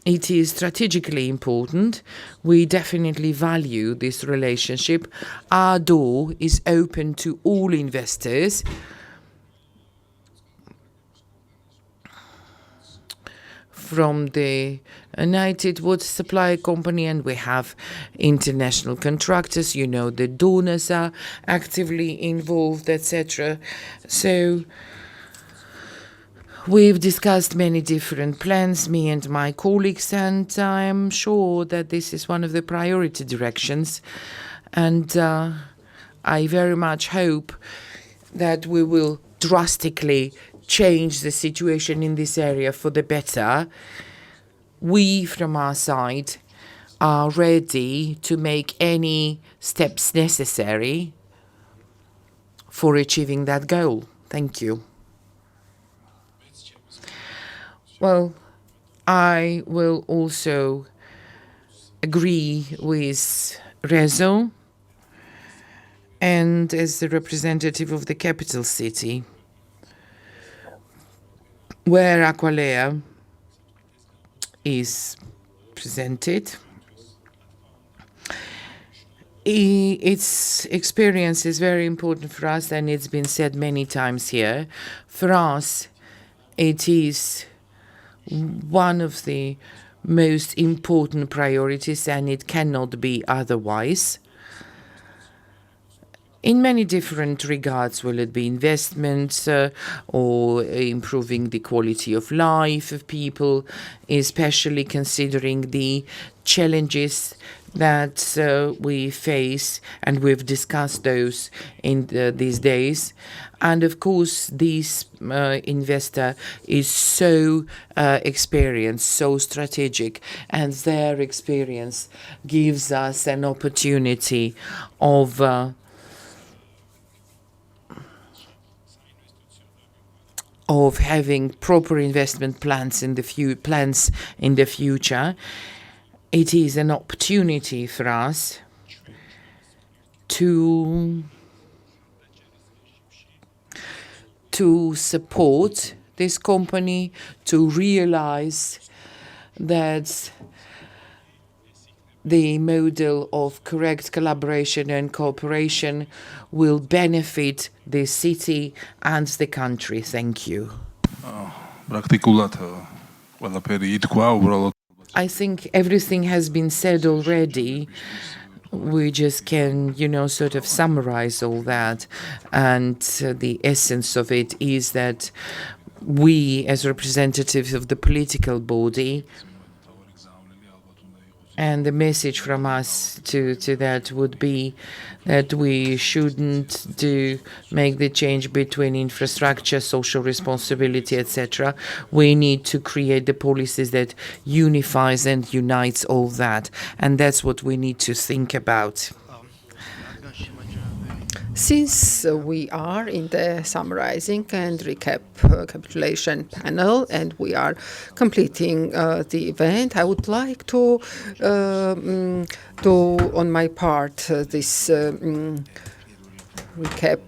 it is strategically important. We definitely value this relationship. Our door is open to all investors. From the United Water Supply Company, and we have international contractors, the donors are actively involved, etc. So we've discussed many different plans, me and my colleagues, and I'm sure that this is one of the priority directions. And I very much hope that we will drastically change the situation in this area for the better. We, from our side, are ready to make any steps necessary for achieving that goal. Thank you. Well, I will also agree with Rezo, and as the representative of the capital city, where Aqualea is presented, its experience is very important for us, and it's been said many times here. For us, it is one of the most important priorities, and it cannot be otherwise. In many different regards, will it be investments or improving the quality of life of people, especially considering the challenges that we face, and we've discussed those in these days. And of course, this investor is so experienced, so strategic, and their experience gives us an opportunity of having proper investment plans in the future. It is an opportunity for us to support this company, to realize that the model of correct collaboration and cooperation will benefit the city and the country. Thank you. I think everything has been said already. We just can, sort of summarize all that. And the essence of it is that we, as representatives of the political body, and the message from us to that would be that we shouldn't make the change between infrastructure, social responsibility, etc. We need to create the policies that unifies and unites all that. And that's what we need to think about. Since we are in the summarizing and recapitulation panel, and we are completing the event, I would like to do on my part this recap.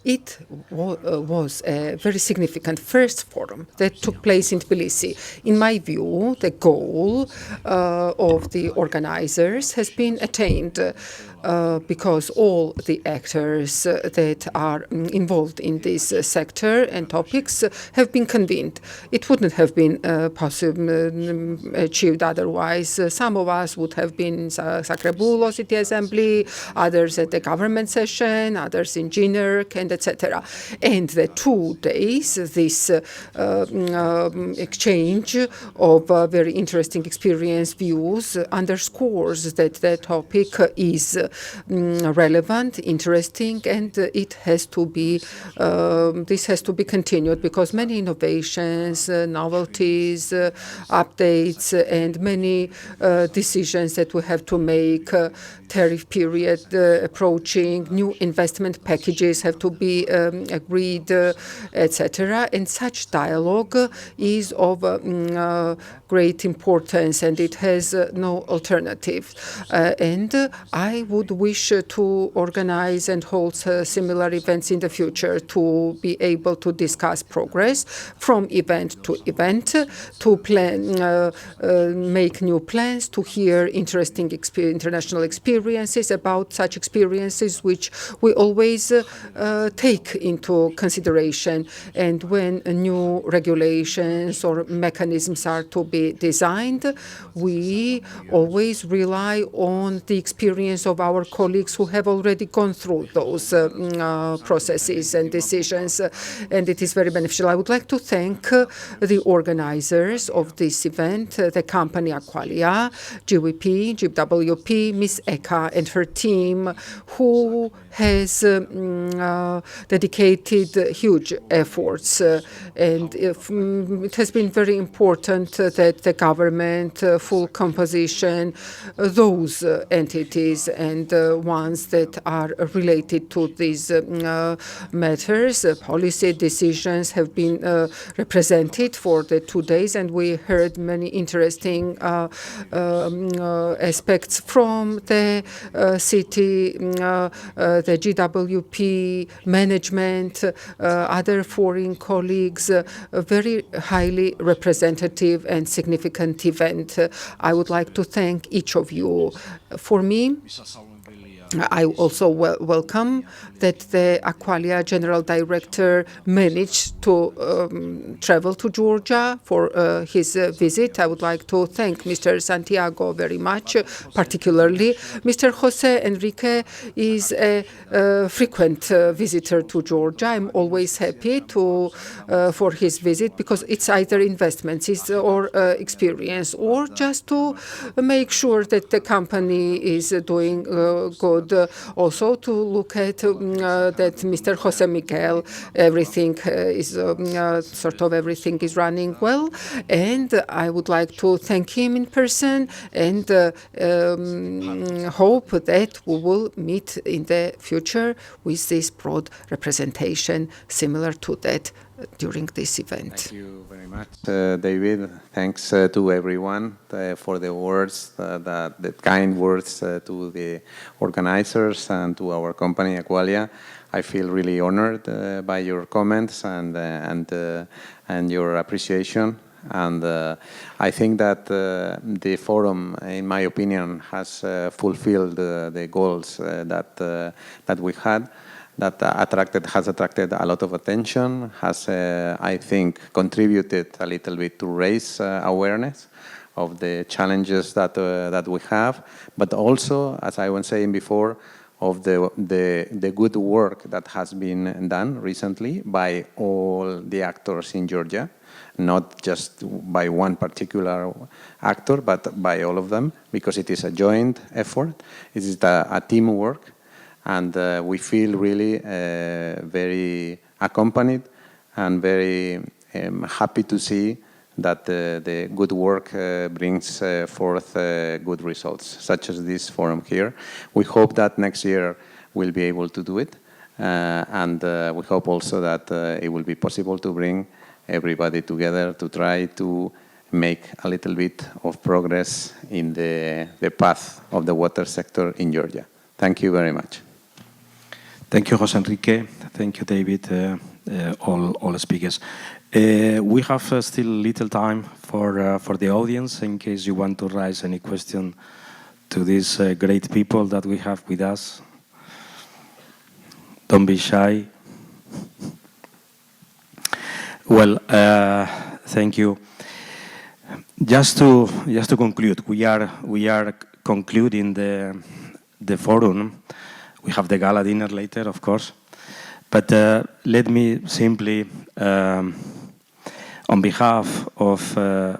It was a very significant first forum that took place in Tbilisi. In my view, the goal of the organizers has been attained because all the actors that are involved in this sector and topics have been convened. It wouldn't have been possible achieved otherwise. Some of us would have been in Sacrebul City Assembly, others at the government session, others in Ginerk, and etc. And the 2 days, this exchange of very interesting experience, views, underscores that the topic is relevant, interesting, and it has to be this has to be continued, because many innovations, novelties, updates, and many decisions that we have to make, tariff period approaching, new investment packages have to be agreed, etc. And such dialogue is of great importance, and it has no alternative. And I would wish to organize and hold similar events in the future to be able to discuss progress from event to event, to plan, make new plans, to hear interesting international experiences about such experiences, which we always take into consideration. And when new regulations or mechanisms are to be designed, we always rely on the experience of our colleagues who have already gone through those processes and decisions, and it is very beneficial. I would like to thank the organizers of this event, the company Aqualia, GWP, GWP, Ms. Eka and her team, who has dedicated huge efforts, and it has been very important that the government, full composition, those entities and ones that are related to these matters, policy decisions have been represented for the 2 days, and we heard many interesting aspects from the city, the GWP management, other foreign colleagues, a very highly representative and significant event. I would like to thank each of you. For me, I also welcome that the Aqualia General Director managed to travel to Georgia for his visit. I would like to thank Mr. Santiago very much, particularly. Mr. Jose Enrique is a frequent visitor to Georgia. I'm always happy for his visit because it's either investments or experience or just to make sure that the company is doing good. Also to look at that Mr. Jose Miguel, everything is everything is running well, and I would like to thank him in person and hope that we will meet in the future with this broad representation similar to that during this event. Thank you very much, David. Thanks to everyone for the words, the kind words to the organizers and to our company, Aqualia. I feel really honored by your comments and your appreciation. And I think that the forum, in my opinion, has fulfilled the goals that we had. That has attracted a lot of attention, has, I think, contributed a little bit to raise awareness of the challenges that we have, but also, as I was saying before, of the good work that has been done recently by all the actors in Georgia, not just by one particular actor, but by all of them, because it is a joint effort. It is a teamwork. And we feel really very accompanied and very happy to see that the good work brings forth good results, such as this forum here. We hope that next year we'll be able to do it. And we hope also that it will be possible to bring everybody together to try to make a little bit of progress in the path of the water sector in Georgia. Thank you very much. Thank you, Jose Enrique. Thank you, David, all speakers. We have still little time for the audience in case you want to raise any question to these great people that we have with us. Don't be shy. Well, thank you. Just to conclude, we are concluding the forum. We have the gala dinner later, of course. But let me simply, on behalf of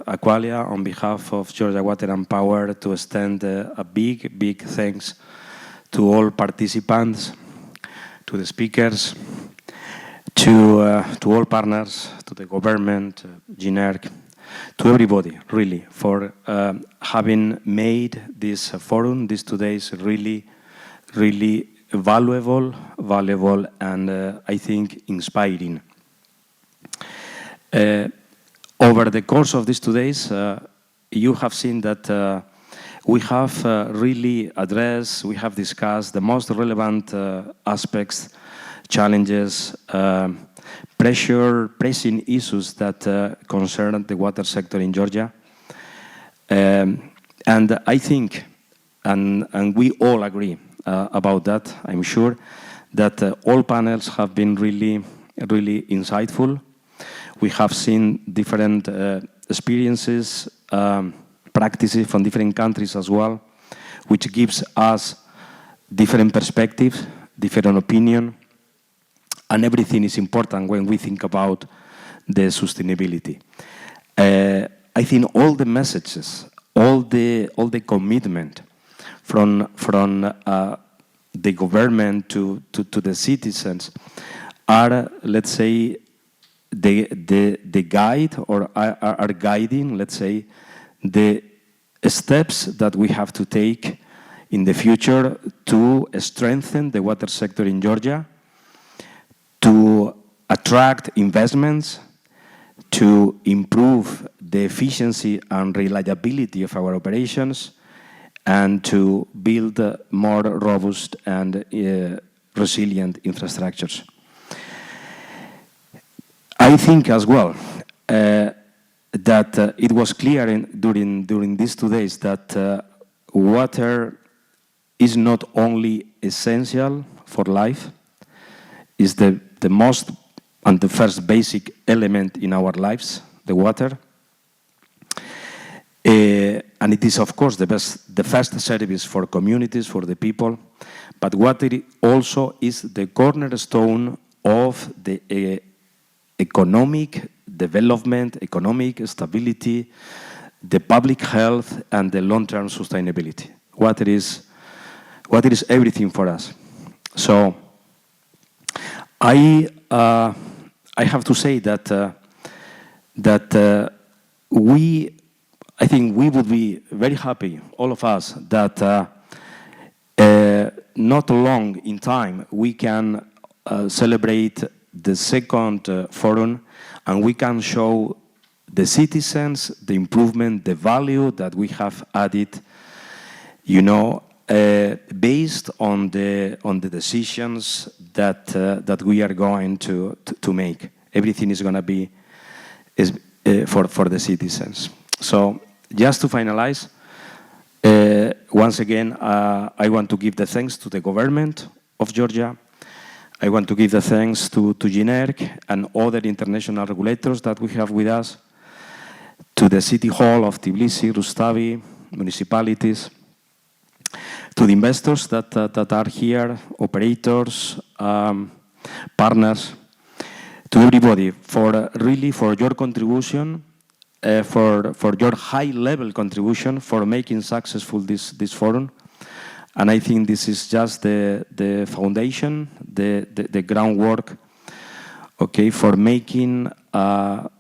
Aqualia, on behalf of Georgia Water and Power, to extend a big thanks to all participants, to the speakers, to all partners, to the government, GNERC, to everybody, really, for having made this forum, these 2 days, really valuable, and I think inspiring. Over the course of these 2 days, you have seen that we have really addressed, we have discussed the most relevant aspects, challenges, pressing issues that concern the water sector in Georgia. And I think, and we all agree, about that, I'm sure, that all panels have been really insightful. We have seen different experiences, practices from different countries as well, which gives us different perspectives, different opinion, and everything is important when we think about the sustainability. I think all the messages, all the commitment from the government to the citizens are, let's say, the guide or are guiding, let's say, the steps that we have to take in the future to strengthen the water sector in Georgia, to attract investments, to improve the efficiency and reliability of our operations, and to build more robust and resilient infrastructures. I think as well that it was clear during these 2 days that water is not only essential for life, is the most and the first basic element in our lives, the water. And it is, of course, the first service for communities, for the people, but water also is the cornerstone of the economic development, economic stability, the public health, and the long-term sustainability. Water is everything for us. So I have to say that I think we would be very happy, all of us, that not long in time we can celebrate the second forum, and we can show the citizens the improvement, the value that we have added, based on the decisions that we are going to make. Everything is going to be for the citizens. So just to finalize, once again, I want to give the thanks to the government of Georgia. I want to give the thanks to GNERC and other international regulators that we have with us, to the City Hall of Tbilisi, Rustavi, municipalities, to the investors that are here, operators, partners, to everybody for your contribution, for your high-level contribution, for making successful this forum. And I think this is just the foundation, the groundwork, okay, for making a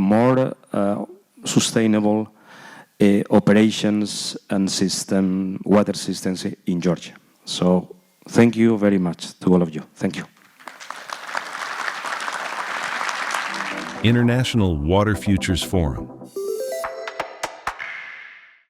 more sustainable operations and water systems in Georgia. So thank you very much to all of you. Thank you. International Water Futures Forum.